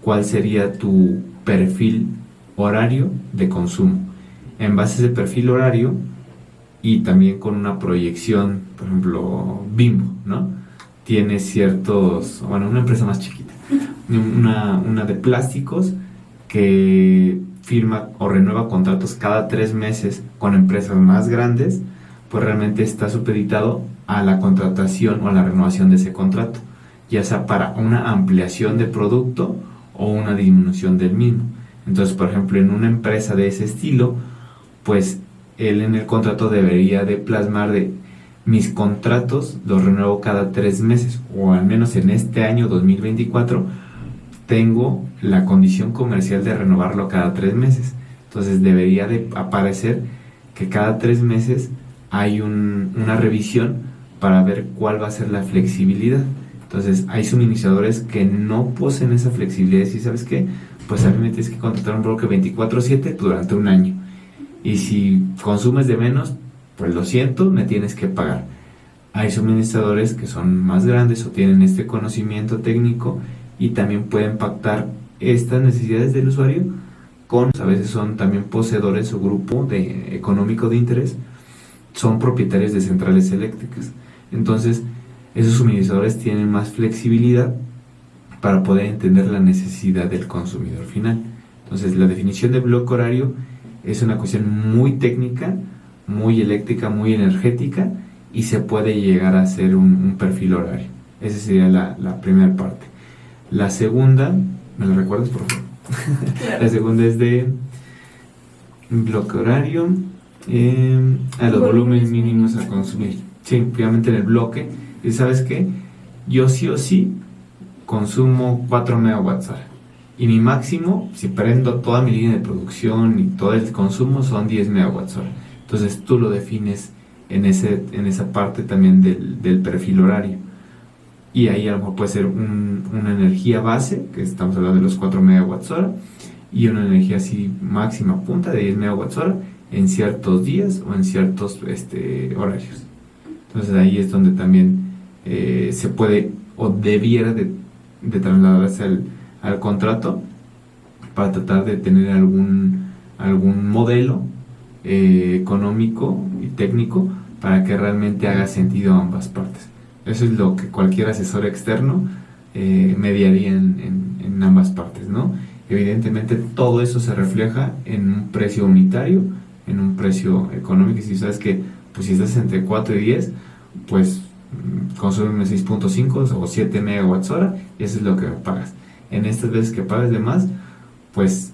cuál sería tu perfil horario de consumo. En base a ese perfil horario y también con una proyección, por ejemplo, Bimbo, ¿no? Tiene una empresa más chiquita, una de plásticos que firma o renueva contratos cada 3 meses con empresas más grandes, pues realmente está supeditado a la contratación o a la renovación de ese contrato, ya sea para una ampliación de producto o una disminución del mismo. Entonces, por ejemplo, en una empresa de ese estilo, pues él en el contrato debería de plasmar de mis contratos los renuevo cada 3 meses, o al menos en este año 2024 tengo la condición comercial de renovarlo cada 3 meses. Entonces debería de aparecer que cada 3 meses hay una revisión para ver cuál va a ser la flexibilidad. Entonces hay suministradores que no poseen esa flexibilidad y ¿sabes qué? Pues a mí me tienes que contratar un bloque 24/7 durante un año. Y si consumes de menos, pues lo siento, me tienes que pagar. Hay suministradores que son más grandes o tienen este conocimiento técnico y también pueden pactar estas necesidades del usuario con, a veces son también poseedores o grupo económico de interés, son propietarios de centrales eléctricas. Entonces, esos suministradores tienen más flexibilidad para poder entender la necesidad del consumidor final. Entonces, la definición de bloque horario es una cuestión muy técnica, muy eléctrica, muy energética, y se puede llegar a hacer un perfil horario. Esa sería la primera parte. La segunda, ¿me la recuerdas, por favor? Claro. La segunda es de bloque horario, a los volúmenes mínimos a consumir. Sí, obviamente en el bloque, y ¿sabes qué? Yo sí o sí consumo 4 megawatts hora. Y mi máximo, si prendo toda mi línea de producción y todo el consumo, son 10 megawatts hora. Entonces tú lo defines en esa parte también del perfil horario. Y ahí a lo mejor puede ser una energía base, que estamos hablando de los 4 megawatts hora, y una energía así máxima punta de 10 megawatts hora en ciertos días o en ciertos horarios. Entonces ahí es donde también se puede o debiera de trasladarse al contrato para tratar de tener algún modelo económico y técnico para que realmente haga sentido a ambas partes. Eso es lo que cualquier asesor externo mediaría en ambas partes, ¿no? Evidentemente todo eso se refleja en un precio unitario, en un precio económico, y si sabes que pues si estás entre 4 y 10, pues consume 6.5 o 7 megawatts hora, y eso es lo que pagas. En estas veces que pagas de más, pues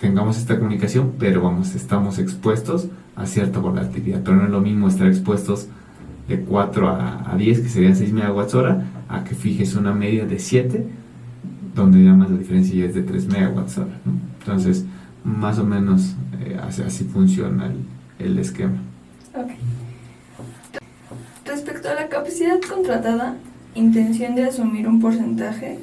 tengamos esta comunicación, pero estamos expuestos a cierta volatilidad, pero no es lo mismo estar expuestos de 4 a 10, que serían 6 megawatts hora, a que fijes una media de 7, donde nada más la diferencia ya es de 3 megawatts hora, ¿no? Entonces, más o menos así funciona el esquema. Ok. Respecto a la capacidad contratada, intención de asumir un porcentaje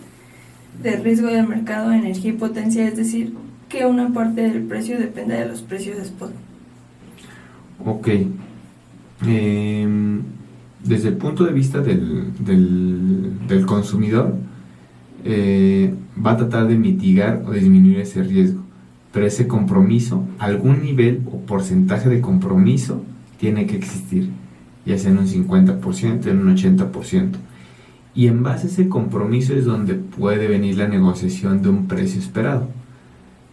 de riesgo del mercado de energía y potencia, es decir, que una parte del precio depende de los precios spot. Ok. Desde el punto de vista del consumidor, va a tratar de mitigar o disminuir ese riesgo, pero ese compromiso, algún nivel o porcentaje de compromiso tiene que existir, ya sea en un 50%, en un 80%, y en base a ese compromiso es donde puede venir la negociación de un precio esperado,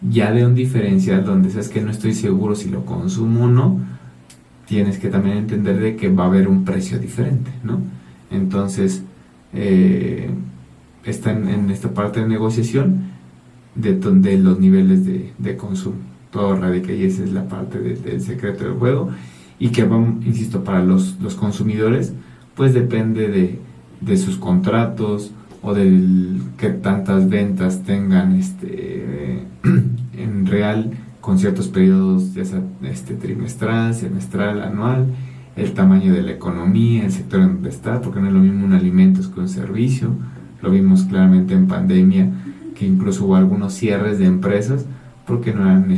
ya de un diferencial donde sabes que no estoy seguro si lo consumo o no, tienes que también entender de que va a haber un precio diferente, ¿no? Entonces, está en esta parte de negociación de los niveles de consumo. Todo radica y esa es la parte del secreto del juego, y que, insisto, para los consumidores, pues depende de sus contratos o del que tantas ventas tengan en real, con ciertos periodos, ya sea trimestral, semestral, anual, el tamaño de la economía, el sector en donde está, porque no es lo mismo un alimento que un servicio. Lo vimos claramente en pandemia, que incluso hubo algunos cierres de empresas porque no eran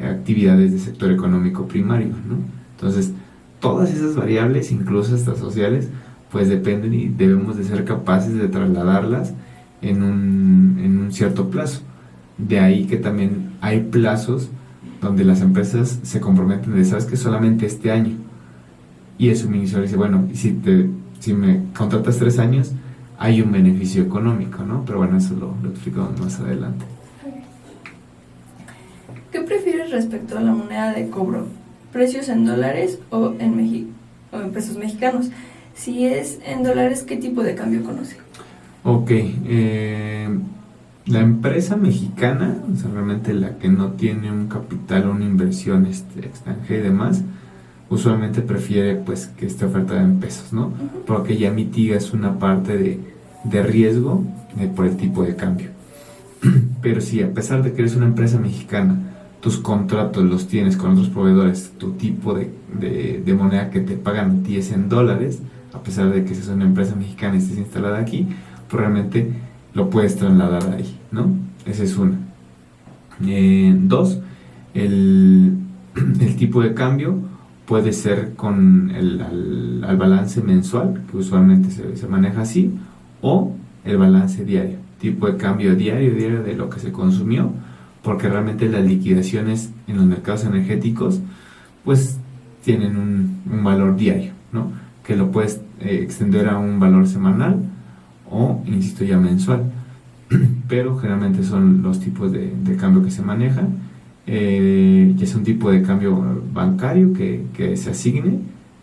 actividades de sector económico primario, ¿no? Entonces, todas esas variables, incluso estas sociales, pues dependen y debemos de ser capaces de trasladarlas en un cierto plazo. De ahí que también hay plazos donde las empresas se comprometen de, sabes que solamente este año, y el suministrador dice, bueno, y si me contratas 3 años, hay un beneficio económico, ¿no? Pero bueno, eso lo explicamos más adelante. ¿Qué prefieres respecto a la moneda de cobro? ¿Precios en dólares o en pesos mexicanos? Si es en dólares, ¿qué tipo de cambio conoce? Ok, la empresa mexicana, o sea, realmente la que no tiene un capital o una inversión extranjera y demás, usualmente prefiere pues que esté ofertada en pesos, ¿no? Porque ya mitigas una parte de riesgo por el tipo de cambio. Pero si a pesar de que eres una empresa mexicana, tus contratos los tienes con otros proveedores, tu tipo de moneda que te pagan a ti es en dólares, a pesar de que seas una empresa mexicana y estés instalada aquí, pues realmente lo puedes trasladar ahí, ¿no? Esa es una. Dos, el tipo de cambio puede ser con al balance mensual, que usualmente se maneja así, o el balance diario, tipo de cambio diario de lo que se consumió, porque realmente las liquidaciones en los mercados energéticos pues tienen un valor diario, ¿no? Que lo puedes extender a un valor semanal o, insisto, ya mensual. Pero generalmente son los tipos de cambio que se manejan. Ya es un tipo de cambio bancario que se asigne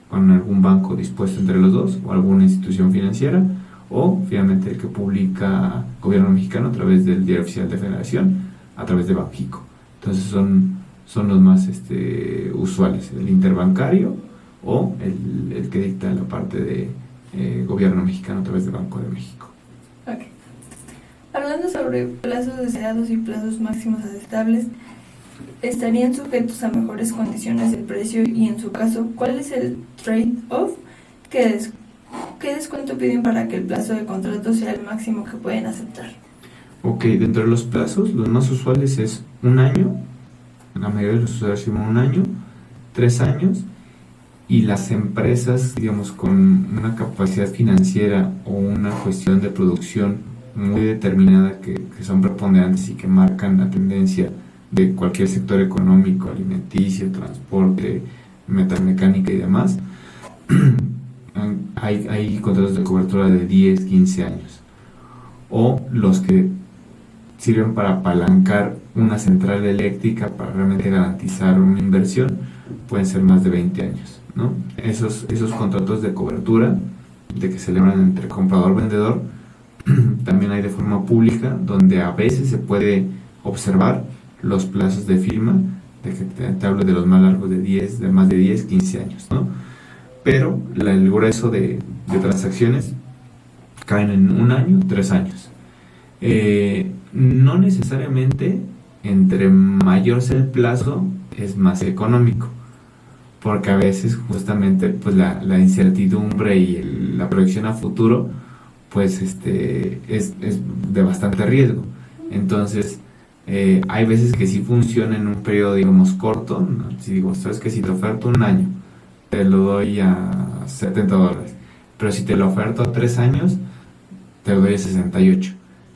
con algún banco dispuesto entre los dos o alguna institución financiera, o finalmente el que publica gobierno mexicano a través del Diario Oficial de Federación, a través de Banxico. Entonces son los más usuales, el interbancario o el que dicta la parte de gobierno mexicano a través del Banco de México. Okay. Hablando sobre plazos deseados y plazos máximos aceptables, ¿estarían sujetos a mejores condiciones del precio? Y en su caso, ¿cuál es el trade-off? ¿Qué descuento piden para que el plazo de contrato sea el máximo que pueden aceptar? Ok, dentro de los plazos, los más usuales es un año, la mayoría de los usuarios firman un año, 3 años, y las empresas, digamos, con una capacidad financiera o una cuestión de producción muy determinada que son preponderantes y que marcan la tendencia de cualquier sector económico, alimenticio, transporte, metalmecánica y demás, hay contratos de cobertura de 10, 15 años, o los que sirven para apalancar una central eléctrica para realmente garantizar una inversión, pueden ser más de 20 años, ¿no? Esos contratos de cobertura de que se celebran entre comprador-vendedor también hay de forma pública, donde a veces se puede observar los plazos de firma, de que te hablo de los más largos de más de 10, 15 años, ¿no? Pero el grueso de transacciones caen en un año, 3 años. No necesariamente entre mayor sea el plazo es más económico, porque a veces justamente pues la incertidumbre y la proyección a futuro pues es de bastante riesgo. Entonces hay veces que sí funciona en un periodo digamos corto, ¿no? Si digo, sabes que si te oferto un año te lo doy a $70, pero si te lo oferto a 3 años te lo doy a 68.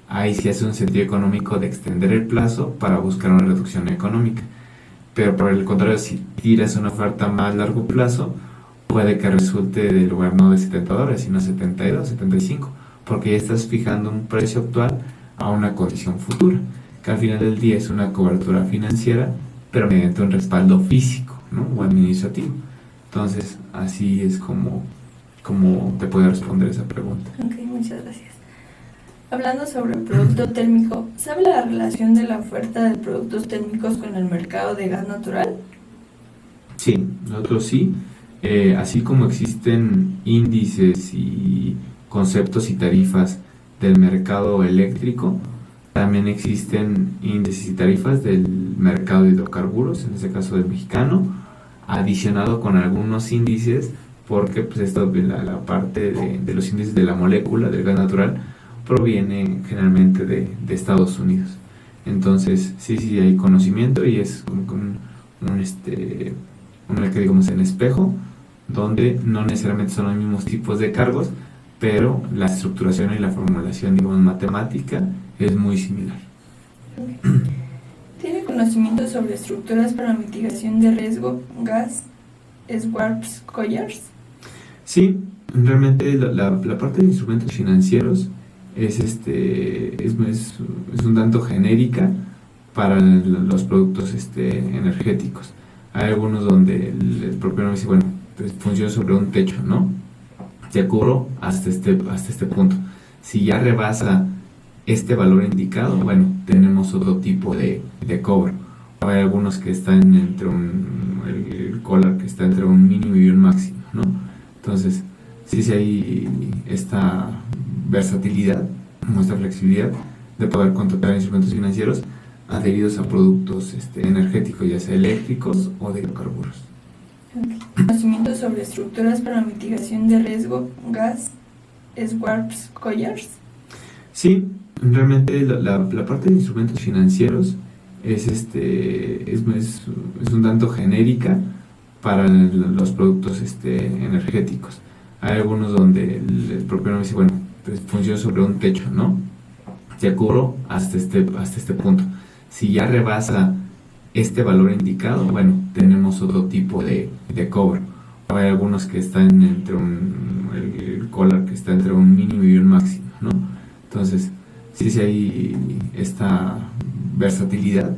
Ahí sí hace un sentido económico de extender el plazo para buscar una reducción económica. Pero por el contrario, si tiras una oferta a más largo plazo, puede que resulte del lugar no de $70, sino 72, 75, porque ya estás fijando un precio actual a una condición futura, que al final del día es una cobertura financiera, pero mediante un respaldo físico, ¿no? O administrativo. Entonces, así es como te puedo responder esa pregunta. Ok, muchas gracias. Hablando sobre el producto térmico, ¿sabe la relación de la oferta de productos térmicos con el mercado de gas natural? Sí, nosotros sí. Así como existen índices y conceptos y tarifas del mercado eléctrico, también existen índices y tarifas del mercado de hidrocarburos, en este caso del mexicano, adicionado con algunos índices, porque pues esto, la parte de los índices de la molécula del gas natural proviene generalmente de Estados Unidos. Entonces sí hay conocimiento y es un que digamos en espejo, donde no necesariamente son los mismos tipos de cargos, pero la estructuración y la formulación digamos matemática es muy similar. ¿Tiene conocimiento sobre estructuras para mitigación de riesgo gas, Schwartz-Colliers? Sí, realmente la parte de instrumentos financieros es un tanto genérica para los productos energéticos. Hay algunos donde el propio nombre dice, bueno, pues funciona sobre un techo, ¿no? Te cubro hasta este punto. Si ya rebasa este valor indicado, bueno, tenemos otro tipo de cobro. Hay algunos que están entre el collar que está entre un mínimo y un máximo, ¿no? Entonces, sí hay esta versatilidad, esta flexibilidad de poder contratar instrumentos financieros adheridos a productos energéticos, ya sea eléctricos o de hidrocarburos. Okay. Conocimientos sobre estructuras para mitigación de riesgo, gas, swaps, collars. Sí, realmente la parte de instrumentos financieros es un tanto genérica para los productos energéticos. Hay algunos donde el propio nombre dice, bueno, pues funciona sobre un techo, ¿no? Te cubro hasta este punto. Si ya rebasa este valor indicado, bueno, tenemos otro tipo de cobro. Hay algunos que están entre el collar que está entre un mínimo y un máximo, ¿no? Entonces, sí hay esta versatilidad,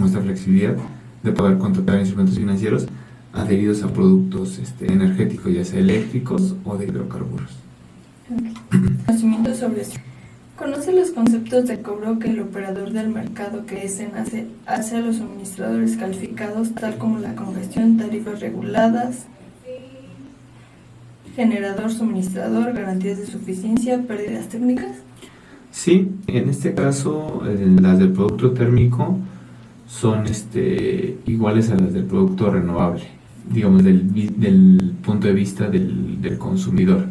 esta flexibilidad de poder contratar instrumentos financieros adheridos a productos energéticos, ya sea eléctricos o de hidrocarburos. Okay. Conocimientos sobre esto. Conoce los conceptos de cobro que el operador del mercado que es ENACE hace a los suministradores calificados, tal como la congestión, tarifas reguladas, generador, suministrador, garantías de suficiencia, pérdidas técnicas. Sí, en este caso las del producto térmico son iguales a las del producto renovable, digamos del punto de vista del consumidor.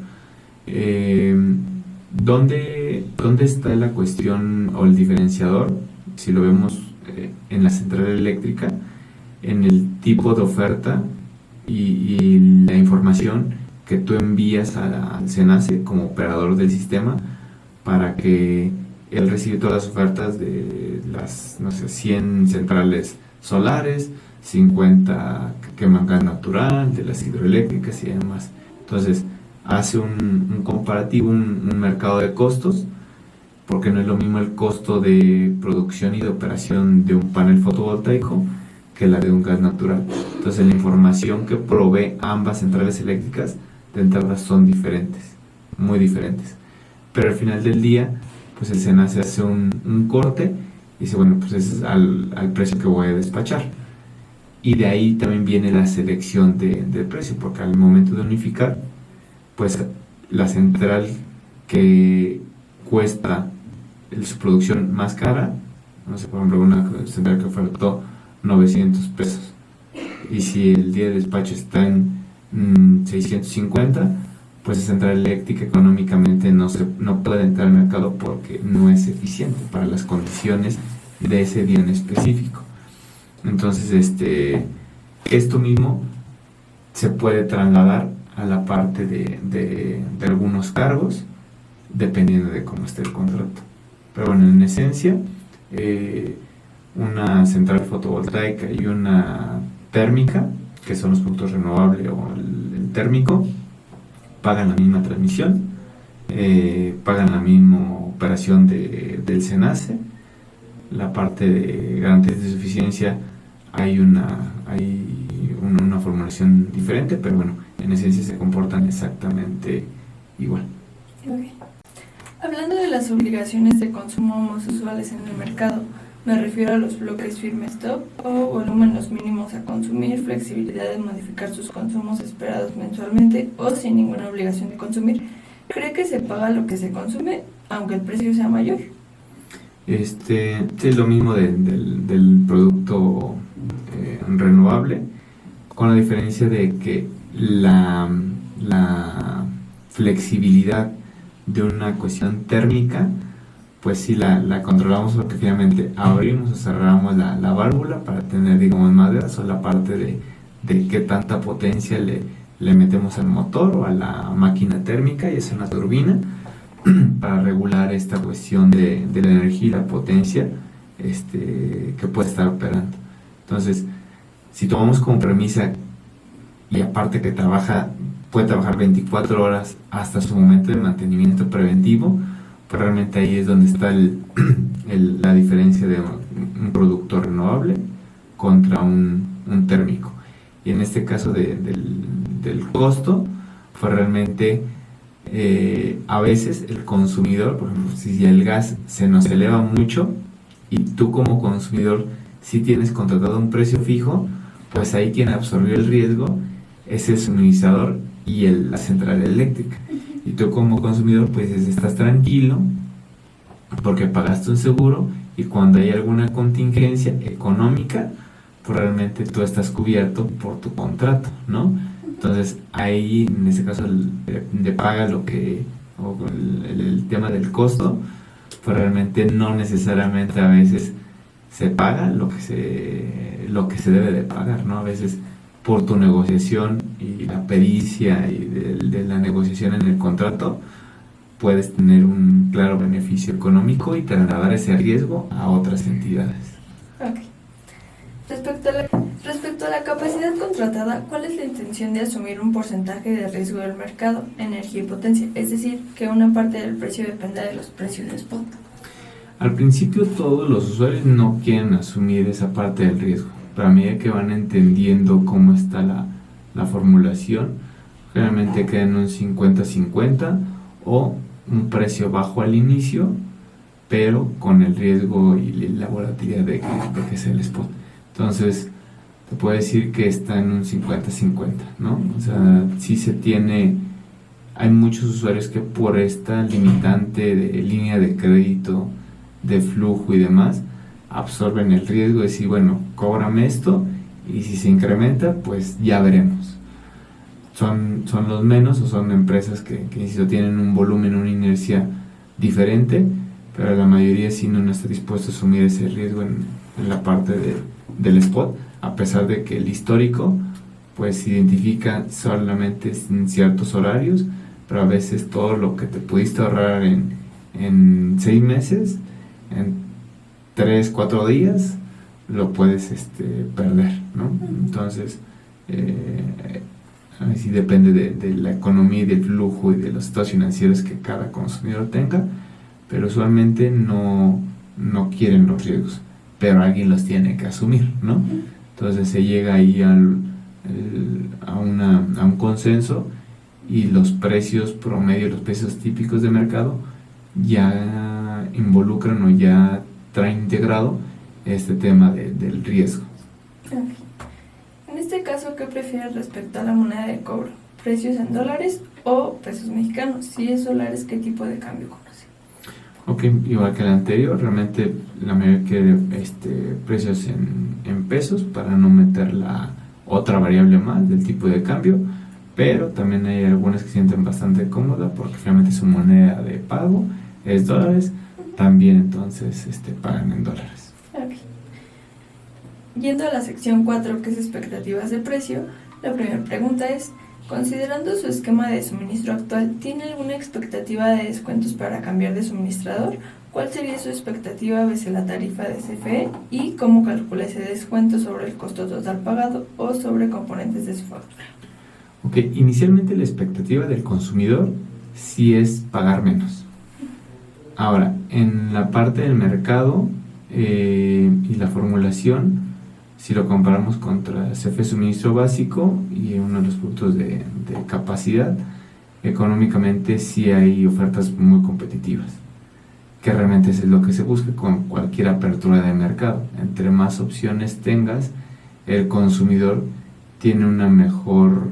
¿Dónde está la cuestión o el diferenciador? Si lo vemos en la central eléctrica, en el tipo de oferta y la información que tú envías al SENACE como operador del sistema para que él reciba todas las ofertas de las, 100 centrales solares, 50 que queman gas natural, de las hidroeléctricas y demás. Entonces, hace un comparativo, un mercado de costos, porque no es lo mismo el costo de producción y de operación de un panel fotovoltaico que la de un gas natural. Entonces, la información que provee ambas centrales eléctricas de entrada son diferentes, muy diferentes. Pero al final del día, pues el SENACE hace un corte y dice, bueno, pues ese es al precio que voy a despachar. Y de ahí también viene la selección del precio, porque al momento de unificar, pues la central que cuesta su producción más cara, no sé, por ejemplo, una central que ofertó 900 pesos, y si el día de despacho está en 650, pues la central eléctrica económicamente no puede entrar al mercado porque no es eficiente para las condiciones de ese día en específico. Entonces, esto mismo se puede trasladar a la parte de algunos cargos, dependiendo de cómo esté el contrato. Pero bueno, en esencia, una central fotovoltaica y una térmica, que son los productos renovables o el térmico, pagan la misma transmisión, pagan la misma operación del SENACE. La parte de garantías de suficiencia hay una formulación diferente, pero bueno, en esencia se comportan exactamente igual. Okay. Hablando de las obligaciones de consumo más usuales en el mercado, me refiero a los bloques firme stop o volúmenes mínimos a consumir, flexibilidad de modificar sus consumos esperados mensualmente o sin ninguna obligación de consumir. ¿Cree que se paga lo que se consume aunque el precio sea mayor? Es lo mismo del producto renovable, con la diferencia de que la flexibilidad de una cuestión térmica, pues sí la controlamos porque finalmente abrimos o cerramos la válvula para tener, digamos, más gas, o la parte de qué tanta potencia le metemos al motor o a la máquina térmica, y es una turbina para regular esta cuestión de la energía y la potencia que puede estar operando. Entonces, si tomamos como premisa, y aparte que trabaja puede trabajar 24 horas hasta su momento de mantenimiento preventivo, pues realmente ahí es donde está la diferencia de un producto renovable contra un térmico. Y en este caso del costo, pues realmente a veces el consumidor, por ejemplo, si el gas se nos eleva mucho y tú como consumidor si tienes contratado un precio fijo, pues ahí quien absorbió el riesgo es el suministrador y la central eléctrica. Y tú como consumidor pues estás tranquilo porque pagaste un seguro y cuando hay alguna contingencia económica, pues realmente tú estás cubierto por tu contrato, ¿no? Entonces ahí en ese caso de paga el tema del costo, pues realmente no necesariamente a veces se paga lo que se debe de pagar, ¿no? A veces por tu negociación y la pericia y de la negociación en el contrato puedes tener un claro beneficio económico y trasladar ese riesgo a otras entidades. Ok. Respecto a la capacidad contratada, ¿cuál es la intención de asumir un porcentaje de riesgo del mercado, energía y potencia? Es decir, que una parte del precio dependa de los precios de spot. Al principio todos los usuarios no quieren asumir esa parte del riesgo, pero a medida que van entendiendo cómo está la formulación, generalmente queda en un 50-50 o un precio bajo al inicio, pero con el riesgo y la volatilidad de que sea el spot. Entonces, te puedo decir que está en un 50-50, ¿no? O sea, sí hay muchos usuarios que por esta limitante de línea de crédito, de flujo y demás, absorben el riesgo de decir, bueno, cóbrame esto y si se incrementa, pues ya veremos. Son los menos o son empresas que insisto, tienen un volumen, una inercia diferente, pero la mayoría sí no está dispuesto a asumir ese riesgo en la parte del spot, a pesar de que el histórico pues se identifica solamente en ciertos horarios, pero a veces todo lo que te pudiste ahorrar en 6 meses, en 3-4 días, lo puedes perder, ¿no? Entonces, ahí sí depende de la economía y del flujo y de los estados financieros que cada consumidor tenga, pero usualmente no quieren los riesgos, pero alguien los tiene que asumir, ¿no? Entonces se llega ahí a un consenso y los precios promedio, los precios típicos de mercado ya involucran o ya traen integrado este tema del riesgo. Okay. En este caso, ¿qué prefieres respecto a la moneda de cobro? ¿Precios en dólares o pesos mexicanos? Si es dólares, ¿qué tipo de cambio conoce? Ok, igual que el anterior, realmente la mayoría quiere precios en pesos para no meter la otra variable más del tipo de cambio, pero también hay algunas que se sienten bastante cómodas porque finalmente su moneda de pago es dólares, también entonces pagan en dólares. Okay. Yendo a la sección 4, que es expectativas de precio, la primera pregunta es, considerando su esquema de suministro actual, ¿tiene alguna expectativa de descuentos para cambiar de suministrador? ¿Cuál sería su expectativa desde la tarifa de CFE? ¿Y cómo calcula ese descuento sobre el costo total pagado o sobre componentes de su factura? Ok, inicialmente la expectativa del consumidor sí es pagar menos. Ahora, en la parte del mercado y la formulación, si lo comparamos contra CFE suministro básico y uno de los productos de capacidad, económicamente sí hay ofertas muy competitivas, que realmente es lo que se busca con cualquier apertura de mercado. Entre más opciones tengas, el consumidor tiene una mejor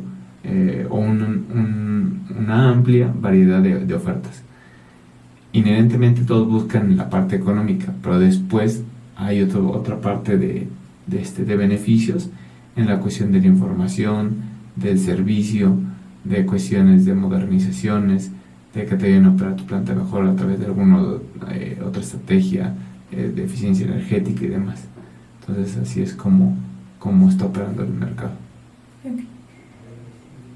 o una amplia variedad de ofertas. Inherentemente todos buscan la parte económica, pero después hay otra parte de beneficios en la cuestión de la información, del servicio, de cuestiones de modernizaciones, de que te ayuden a operar tu planta mejor a través de alguna otra estrategia de eficiencia energética y demás. Entonces así es como está operando el mercado. Okay.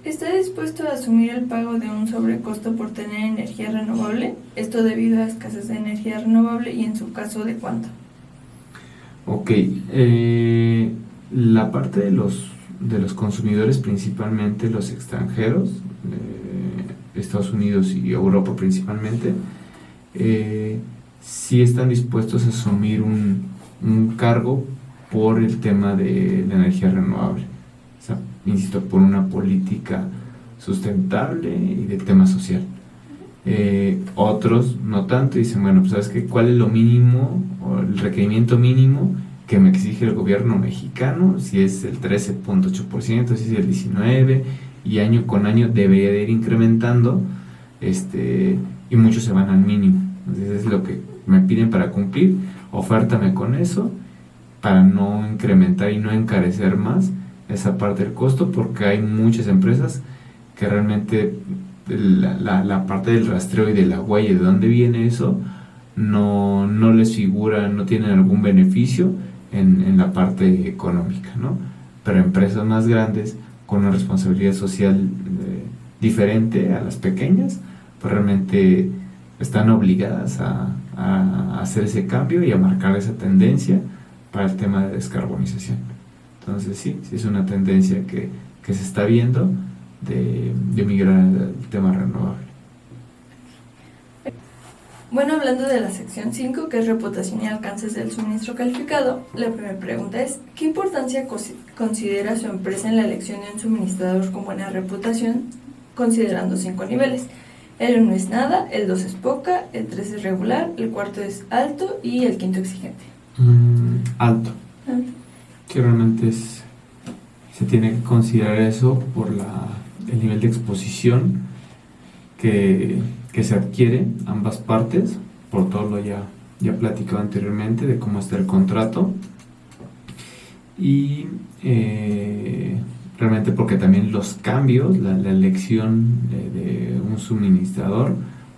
¿Está dispuesto a asumir el pago de un sobrecosto por tener energía renovable? Esto debido a escasez de energía renovable y en su caso, ¿de cuánto? Ok, la parte de los consumidores, principalmente los extranjeros, Estados Unidos y Europa principalmente, sí están dispuestos a asumir un cargo por el tema de la energía renovable. O sea, insisto, por una política sustentable y del tema social. Otros no tanto, dicen, bueno, pues ¿sabes qué? ¿Cuál es lo mínimo o el requerimiento mínimo que me exige el gobierno mexicano? Si es el 13.8%, si es el 19%, y año con año debería de ir incrementando, y muchos se van al mínimo. Entonces es lo que me piden para cumplir, ofértame con eso para no incrementar y no encarecer más esa parte del costo, porque hay muchas empresas que realmente la parte del rastreo y de la huella de dónde viene eso no les figura, no tienen algún beneficio en la parte económica, ¿no? Pero empresas más grandes con una responsabilidad social diferente a las pequeñas, pues realmente están obligadas a hacer ese cambio y a marcar esa tendencia para el tema de descarbonización. Entonces sí es una tendencia que se está viendo de migrar al tema renovable. Bueno, hablando de la sección 5, que es reputación y alcances del suministro calificado, la primera pregunta es, ¿qué importancia considera su empresa en la elección de un suministrador con buena reputación, considerando 5 niveles? El 1 es nada, el 2 es poca, el 3 es regular, el 4 es alto y el 5 exigente. Alto. Que realmente se tiene que considerar eso por el nivel de exposición que se adquiere ambas partes, por todo lo ya platicado anteriormente de cómo está el contrato, y realmente porque también los cambios, la elección de un suministrador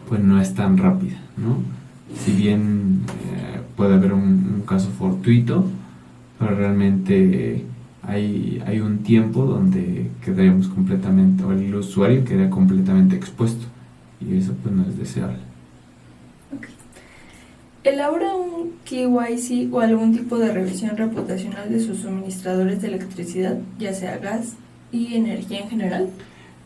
pues no es tan rápida, ¿no? Si bien puede haber un caso fortuito, pero realmente hay un tiempo donde quedaríamos completamente, o el usuario queda completamente expuesto, y eso pues no es deseable. Okay. ¿Elabora un KYC o algún tipo de revisión reputacional de sus suministradores de electricidad, ya sea gas y energía en general?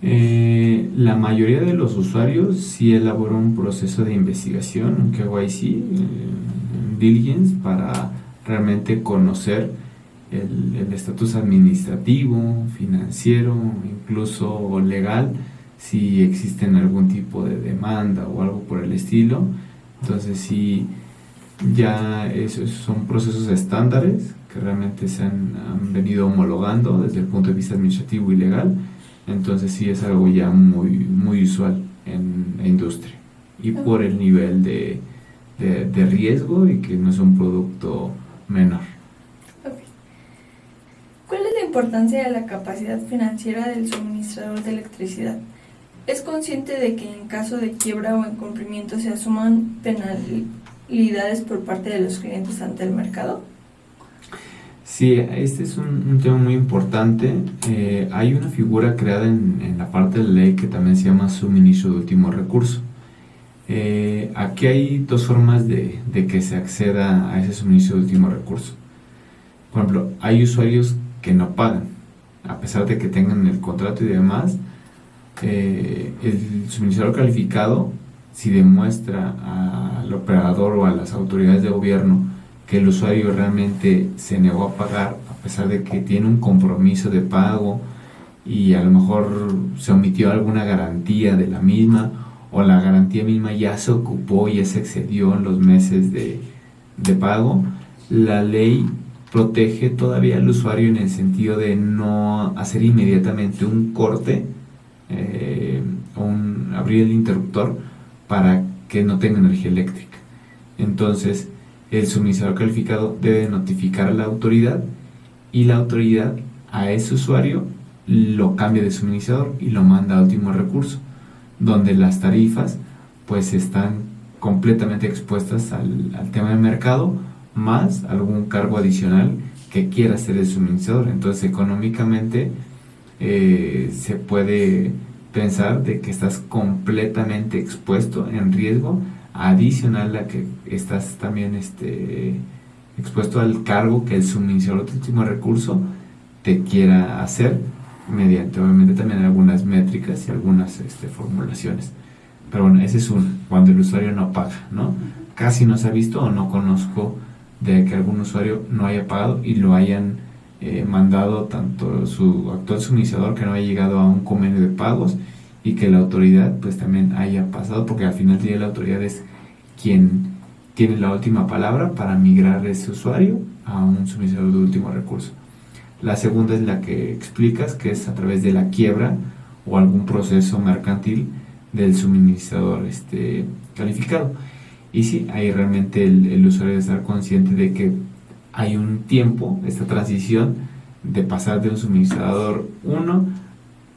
La mayoría de los usuarios sí elabora un proceso de investigación, un KYC, diligence, para realmente conocer el estatus administrativo, financiero, incluso legal, si existen algún tipo de demanda o algo por el estilo. Entonces sí, ya esos son procesos estándares que realmente se han venido homologando desde el punto de vista administrativo y legal. Entonces sí es algo ya muy usual en la industria, y por el nivel de riesgo, y que no es un producto menor. Okay. ¿Cuál es la importancia de la capacidad financiera del suministrador de electricidad? ¿Es consciente de que en caso de quiebra o incumplimiento se asuman penalidades por parte de los clientes ante el mercado? Sí, este es un tema muy importante. Hay una figura creada en la parte de la ley que también se llama suministro de último recurso. Aquí hay dos formas de que se acceda a ese suministro de último recurso. Por ejemplo, hay usuarios que no pagan, a pesar de que tengan el contrato y demás. El suministrador calificado, si demuestra al operador o a las autoridades de gobierno que el usuario realmente se negó a pagar, a pesar de que tiene un compromiso de pago y a lo mejor se omitió alguna garantía de la misma, o la garantía misma ya se ocupó y ya se excedió en los meses de pago, la ley protege todavía al usuario en el sentido de no hacer inmediatamente un corte, abrir el interruptor para que no tenga energía eléctrica. Entonces el suministrador calificado debe notificar a la autoridad, y la autoridad a ese usuario lo cambia de suministrador y lo manda a último recurso, donde las tarifas pues están completamente expuestas al tema del mercado, más algún cargo adicional que quiera hacer el suministrador. Entonces económicamente se puede pensar de que estás completamente expuesto en riesgo, adicional a que estás también expuesto al cargo que el suministrador de último recurso te quiera hacer, mediante obviamente también algunas métricas y algunas formulaciones. Pero bueno, ese es uno, cuando el usuario no paga, ¿no? Casi no se ha visto o no conozco de que algún usuario no haya pagado y lo hayan mandado tanto su actual suministrador, que no haya llegado a un convenio de pagos, y que la autoridad pues también haya pasado, porque al final del día la autoridad es quien tiene la última palabra para migrar ese usuario a un suministrador de último recurso. La segunda es la que explicas, que es a través de la quiebra o algún proceso mercantil del suministrador calificado. Y sí, ahí realmente el usuario debe estar consciente de que hay un tiempo, esta transición de pasar de un suministrador 1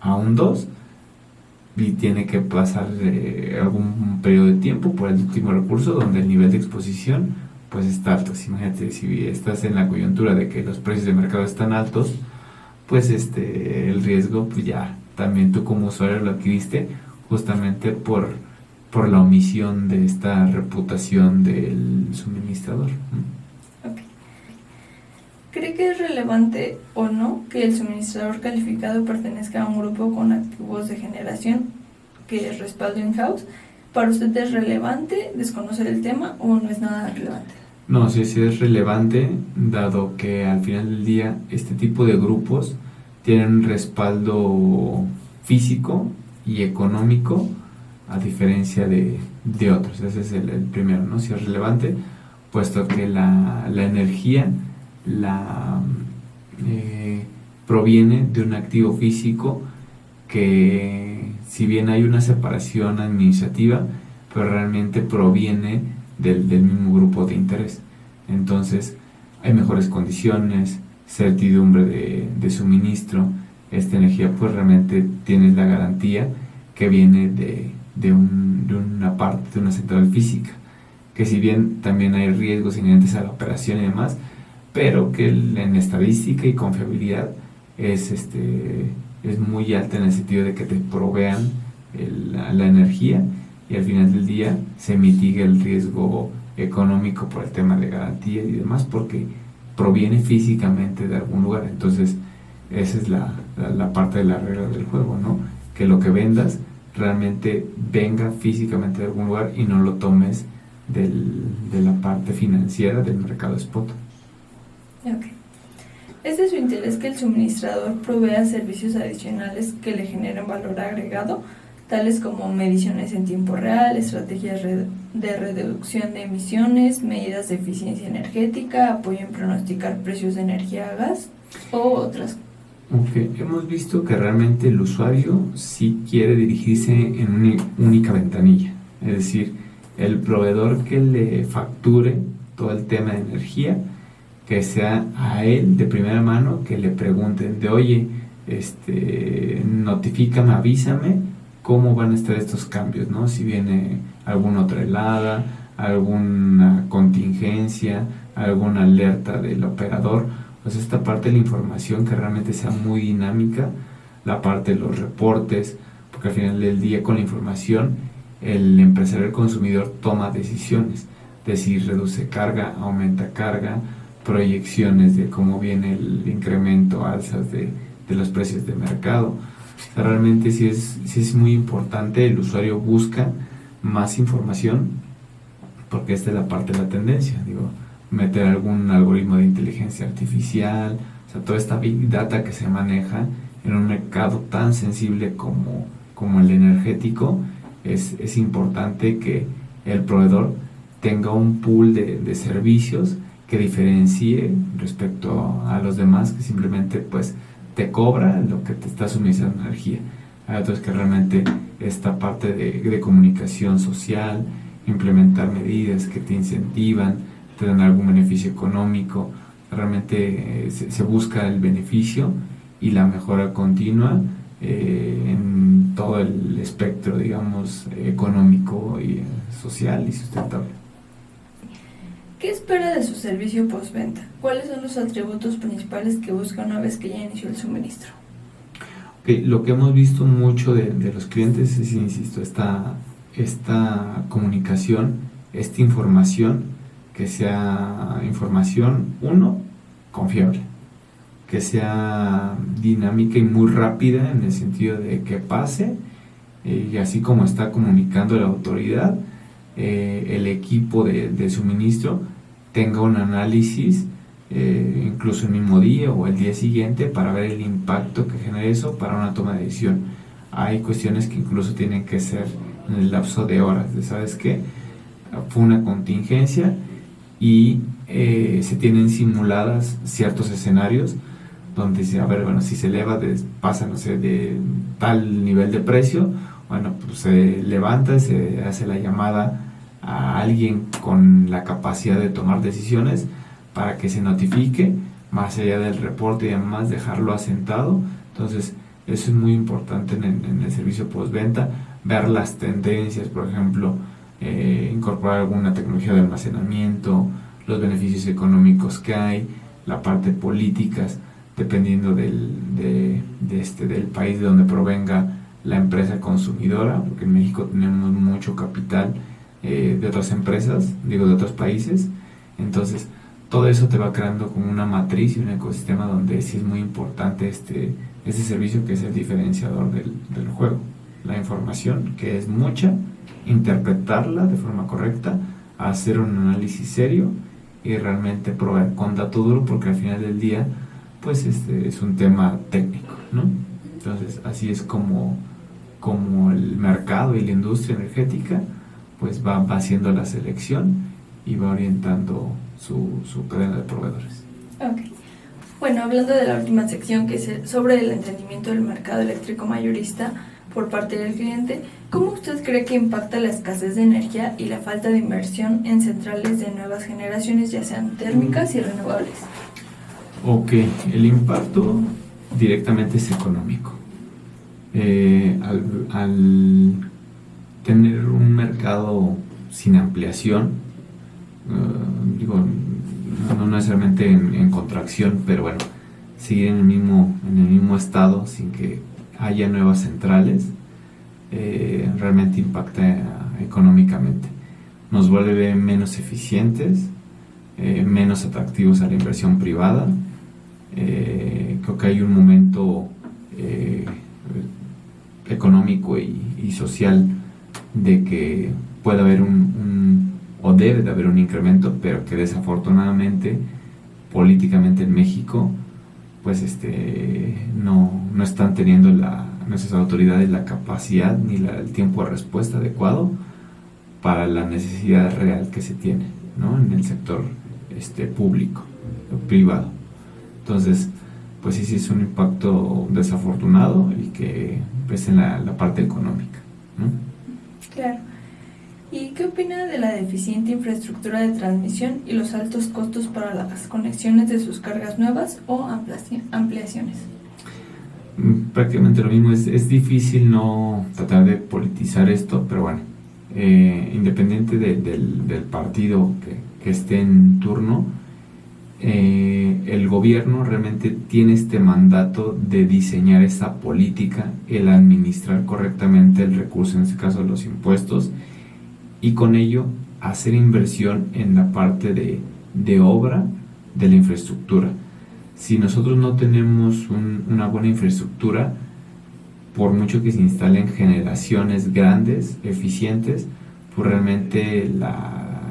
a un 2, y tiene que pasar algún periodo de tiempo por el último recurso donde el nivel de exposición pues está alto. Imagínate, si estás en la coyuntura de que los precios de mercado están altos, pues el riesgo pues ya también tú como usuario lo adquiriste justamente por la omisión de esta reputación del suministrador. Okay. ¿Cree que es relevante o no que el suministrador calificado pertenezca a un grupo con activos de generación que es respaldo in-house? ¿Para usted es relevante desconocer el tema o no es nada relevante? No, sí es relevante, dado que al final del día este tipo de grupos tienen un respaldo físico y económico, a diferencia de otros. Ese es el primero, ¿no? Si es relevante, puesto que la energía proviene de un activo físico que, si bien hay una separación administrativa, pero realmente proviene del mismo grupo de interés. Entonces hay mejores condiciones, certidumbre de suministro. Esta energía pues realmente tienes la garantía que viene de una parte, de una central física, que si bien también hay riesgos inherentes a la operación y demás, pero que en estadística y confiabilidad es muy alta, en el sentido de que te provean la energía, y al final del día se mitiga el riesgo económico por el tema de garantía y demás, porque proviene físicamente de algún lugar. Entonces esa es la parte de la regla del juego, ¿no? Que lo que vendas realmente venga físicamente de algún lugar y no lo tomes de la parte financiera del mercado spot. Okay. ¿Es de su interés que el suministrador provea servicios adicionales que le generen valor agregado, tales como mediciones en tiempo real, estrategias de reducción de emisiones, medidas de eficiencia energética, apoyo en pronosticar precios de energía a gas o otras? Okay. Hemos visto que realmente el usuario sí quiere dirigirse en una única ventanilla, es decir, el proveedor que le facture todo el tema de energía, que sea a él de primera mano, que le pregunten de oye, notifícame, avísame cómo van a estar estos cambios, ¿no? Si viene alguna otra helada, alguna contingencia, alguna alerta del operador. Pues esta parte de la información que realmente sea muy dinámica, la parte de los reportes, porque al final del día con la información el empresario, el consumidor toma decisiones de si reduce carga, aumenta carga, proyecciones de cómo viene el incremento, alzas de los precios de mercado. O sea, realmente sí es muy importante, el usuario busca más información, porque esta es la parte de la tendencia, meter algún algoritmo de inteligencia artificial, o sea, toda esta big data que se maneja en un mercado tan sensible como el energético. Es importante que el proveedor tenga un pool de servicios que diferencie respecto a los demás, que simplemente pues te cobra lo que te está suministrando energía. Hay otros que realmente esta parte de comunicación social, implementar medidas que te incentivan, te dan algún beneficio económico, realmente se busca el beneficio y la mejora continua en todo el espectro, digamos, económico y social y sustentable. ¿Qué espera de su servicio postventa? ¿Cuáles son los atributos principales que busca una vez que ya inició el suministro? Okay, lo que hemos visto mucho de los clientes es, insisto, esta comunicación, esta información, que sea información, uno, confiable, que sea dinámica y muy rápida en el sentido de que pase, y así como está comunicando la autoridad, el equipo de suministro tenga un análisis, incluso el mismo día o el día siguiente, para ver el impacto que genera eso para una toma de decisión. Hay cuestiones que incluso tienen que ser en el lapso de horas, de ¿sabes qué? Fue una contingencia y se tienen simuladas ciertos escenarios donde dice, a ver, bueno, si se eleva, pasa, no sé, de tal nivel de precio, bueno, pues se levanta, se hace la llamada a alguien con la capacidad de tomar decisiones para que se notifique, más allá del reporte y además dejarlo asentado. Entonces, eso es muy importante en el servicio postventa, ver las tendencias, por ejemplo, incorporar alguna tecnología de almacenamiento, los beneficios económicos que hay, la parte políticas, dependiendo del país de donde provenga la empresa consumidora, porque en México tenemos mucho capital de otras empresas, de otros países. Entonces todo eso te va creando como una matriz y un ecosistema donde sí es muy importante este servicio, que es el diferenciador del juego. La información, que es mucha, interpretarla de forma correcta, hacer un análisis serio y realmente probar con dato duro, porque al final del día pues es un tema técnico, ¿no? Entonces así es como el mercado y la industria energética pues va haciendo la selección y va orientando su cadena de proveedores. Ok. Bueno, hablando de la última sección, que es sobre el entendimiento del mercado eléctrico mayorista por parte del cliente, ¿cómo usted cree que impacta la escasez de energía y la falta de inversión en centrales de nuevas generaciones, ya sean térmicas y renovables? Ok, el impacto directamente es económico. Al tener un mercado sin ampliación, no necesariamente en contracción, pero bueno, seguir en el mismo estado sin que haya nuevas centrales, realmente impacta económicamente. Nos vuelve menos eficientes, menos atractivos a la inversión privada. Creo que hay un momento económico y social de que puede haber o debe de haber un incremento, pero que desafortunadamente políticamente en México pues no están teniendo nuestras autoridades la capacidad ni el tiempo de respuesta adecuado para la necesidad real que se tiene, ¿no? En el sector público o privado. Entonces, pues sí es un impacto desafortunado y que pues en la parte económica, ¿no? Claro. ¿Y qué opina de la deficiente infraestructura de transmisión y los altos costos para las conexiones de sus cargas nuevas o ampliaciones? Prácticamente lo mismo. Es difícil no tratar de politizar esto, pero bueno, independiente del partido que esté en turno, el gobierno realmente tiene este mandato de diseñar esa política, el administrar correctamente el recurso, en este caso los impuestos, y con ello hacer inversión en la parte de obra de la infraestructura. Si nosotros no tenemos una buena infraestructura, por mucho que se instalen generaciones grandes, eficientes, pues realmente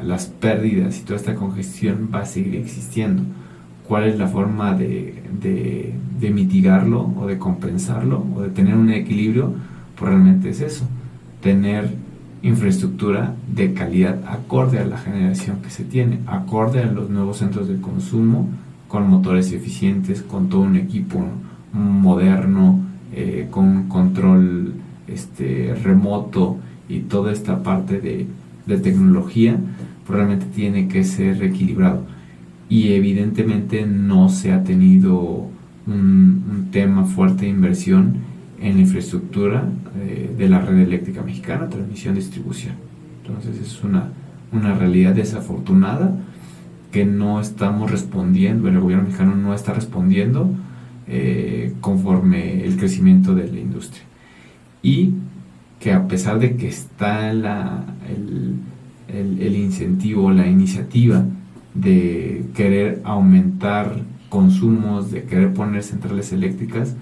las pérdidas y toda esta congestión va a seguir existiendo. ¿Cuál es la forma de mitigarlo o de compensarlo o de tener un equilibrio? Pues realmente es eso, tener infraestructura de calidad acorde a la generación que se tiene, acorde a los nuevos centros de consumo, con motores eficientes, con todo un equipo moderno, con control remoto y toda esta parte de tecnología, pues realmente tiene que ser equilibrado. Y evidentemente no se ha tenido un tema fuerte de inversión en la infraestructura de la red eléctrica mexicana, transmisión, distribución. Entonces es una realidad desafortunada que no estamos respondiendo, el gobierno mexicano no está respondiendo conforme el crecimiento de la industria. Y que a pesar de que está el incentivo, la iniciativa de querer aumentar consumos, de querer poner centrales eléctricas,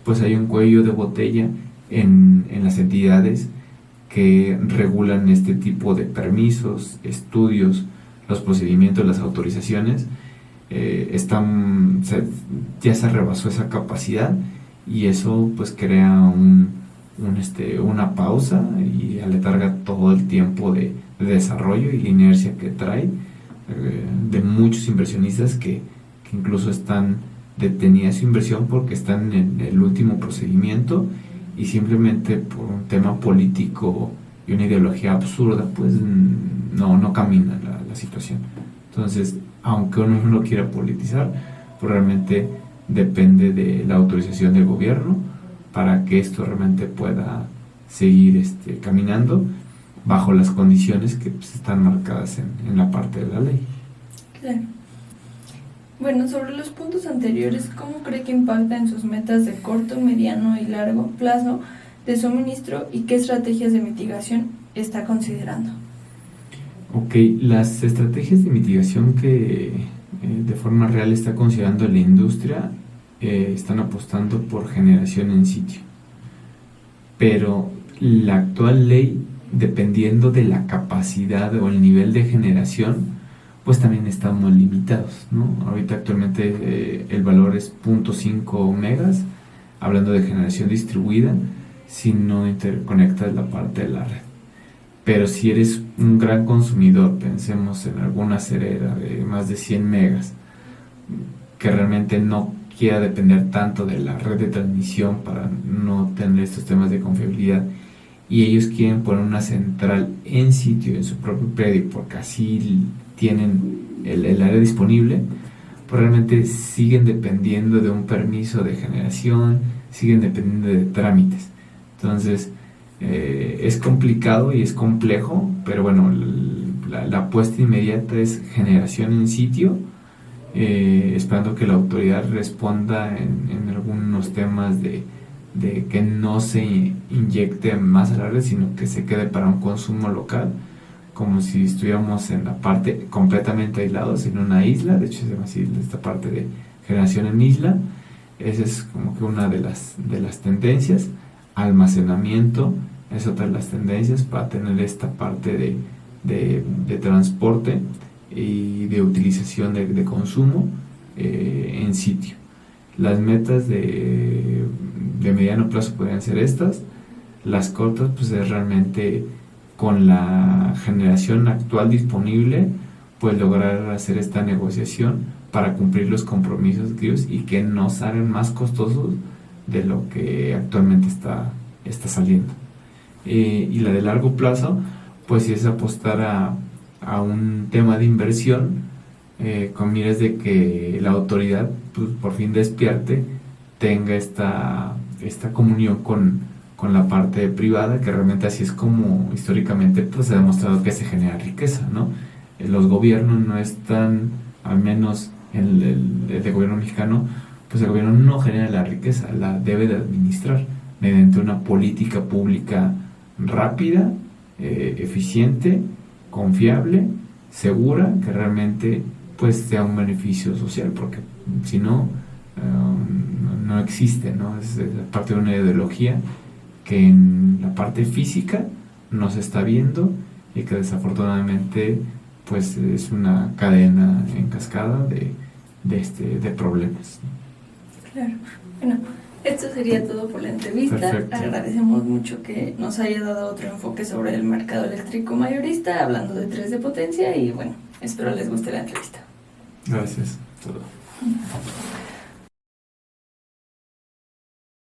pues hay un cuello de botella en las entidades que regulan este tipo de permisos, estudios, los procedimientos, las autorizaciones. Ya se rebasó esa capacidad y eso pues crea una pausa y aletarga todo el tiempo de desarrollo y la inercia que trae de muchos inversionistas que incluso están detenidas su inversión porque están en el último procedimiento y simplemente por un tema político y una ideología absurda pues no camina la situación. Entonces, aunque uno no lo quiera politizar, pues realmente depende de la autorización del gobierno para que esto realmente pueda seguir caminando bajo las condiciones que pues, están marcadas en la parte de la ley. Claro. Bueno, sobre los puntos anteriores, ¿cómo cree que impacta en sus metas de corto, mediano y largo plazo de suministro y qué estrategias de mitigación está considerando? Ok, las estrategias de mitigación que de forma real está considerando la industria están apostando por generación en sitio. Pero la actual ley, dependiendo de la capacidad o el nivel de generación, pues también estamos limitados, ¿no? Ahorita actualmente el valor es 0.5 megas, hablando de generación distribuida, si no interconectas la parte de la red. Pero si eres un gran consumidor, pensemos en alguna cerera de más de 100 megas, que realmente no quiera depender tanto de la red de transmisión para no tener estos temas de confiabilidad, y ellos quieren poner una central en sitio, en su propio predio, porque así tienen el área disponible, pues realmente siguen dependiendo de un permiso de generación, siguen dependiendo de trámites. Entonces, es complicado y es complejo, pero bueno, la apuesta inmediata es generación en sitio, esperando que la autoridad responda en algunos temas de que no se inyecte más a la red, sino que se quede para un consumo local, como si estuviéramos en la parte completamente aislados en una isla. De hecho se llama así esta parte de generación en isla. Esa es como que una de las tendencias. Almacenamiento es otra de las tendencias para tener esta parte de transporte y de utilización de consumo en sitio. Las metas de mediano plazo podrían ser estas. Las cortas pues es realmente con la generación actual disponible pues lograr hacer esta negociación para cumplir los compromisos adquiridos y que no salgan más costosos de lo que actualmente está saliendo. Y la de largo plazo pues es apostar a un tema de inversión con miras de que la autoridad pues, por fin despierte, tenga esta comunión con la parte privada, que realmente así es como históricamente pues se ha demostrado que se genera riqueza, ¿no? Los gobiernos no están, al menos el gobierno mexicano, pues el gobierno no genera la riqueza, la debe de administrar mediante una política pública rápida, eficiente, confiable, segura, que realmente pues sea un beneficio social, porque si no, no existe, ¿no? Es parte de una ideología que en la parte física no se está viendo y que desafortunadamente pues es una cadena en cascada de problemas. Claro. Bueno, esto sería todo por la entrevista. Perfecto. Agradecemos mucho que nos haya dado otro enfoque sobre el mercado eléctrico mayorista, hablando de 3 de potencia, y bueno, espero les guste la entrevista. Gracias. Todo.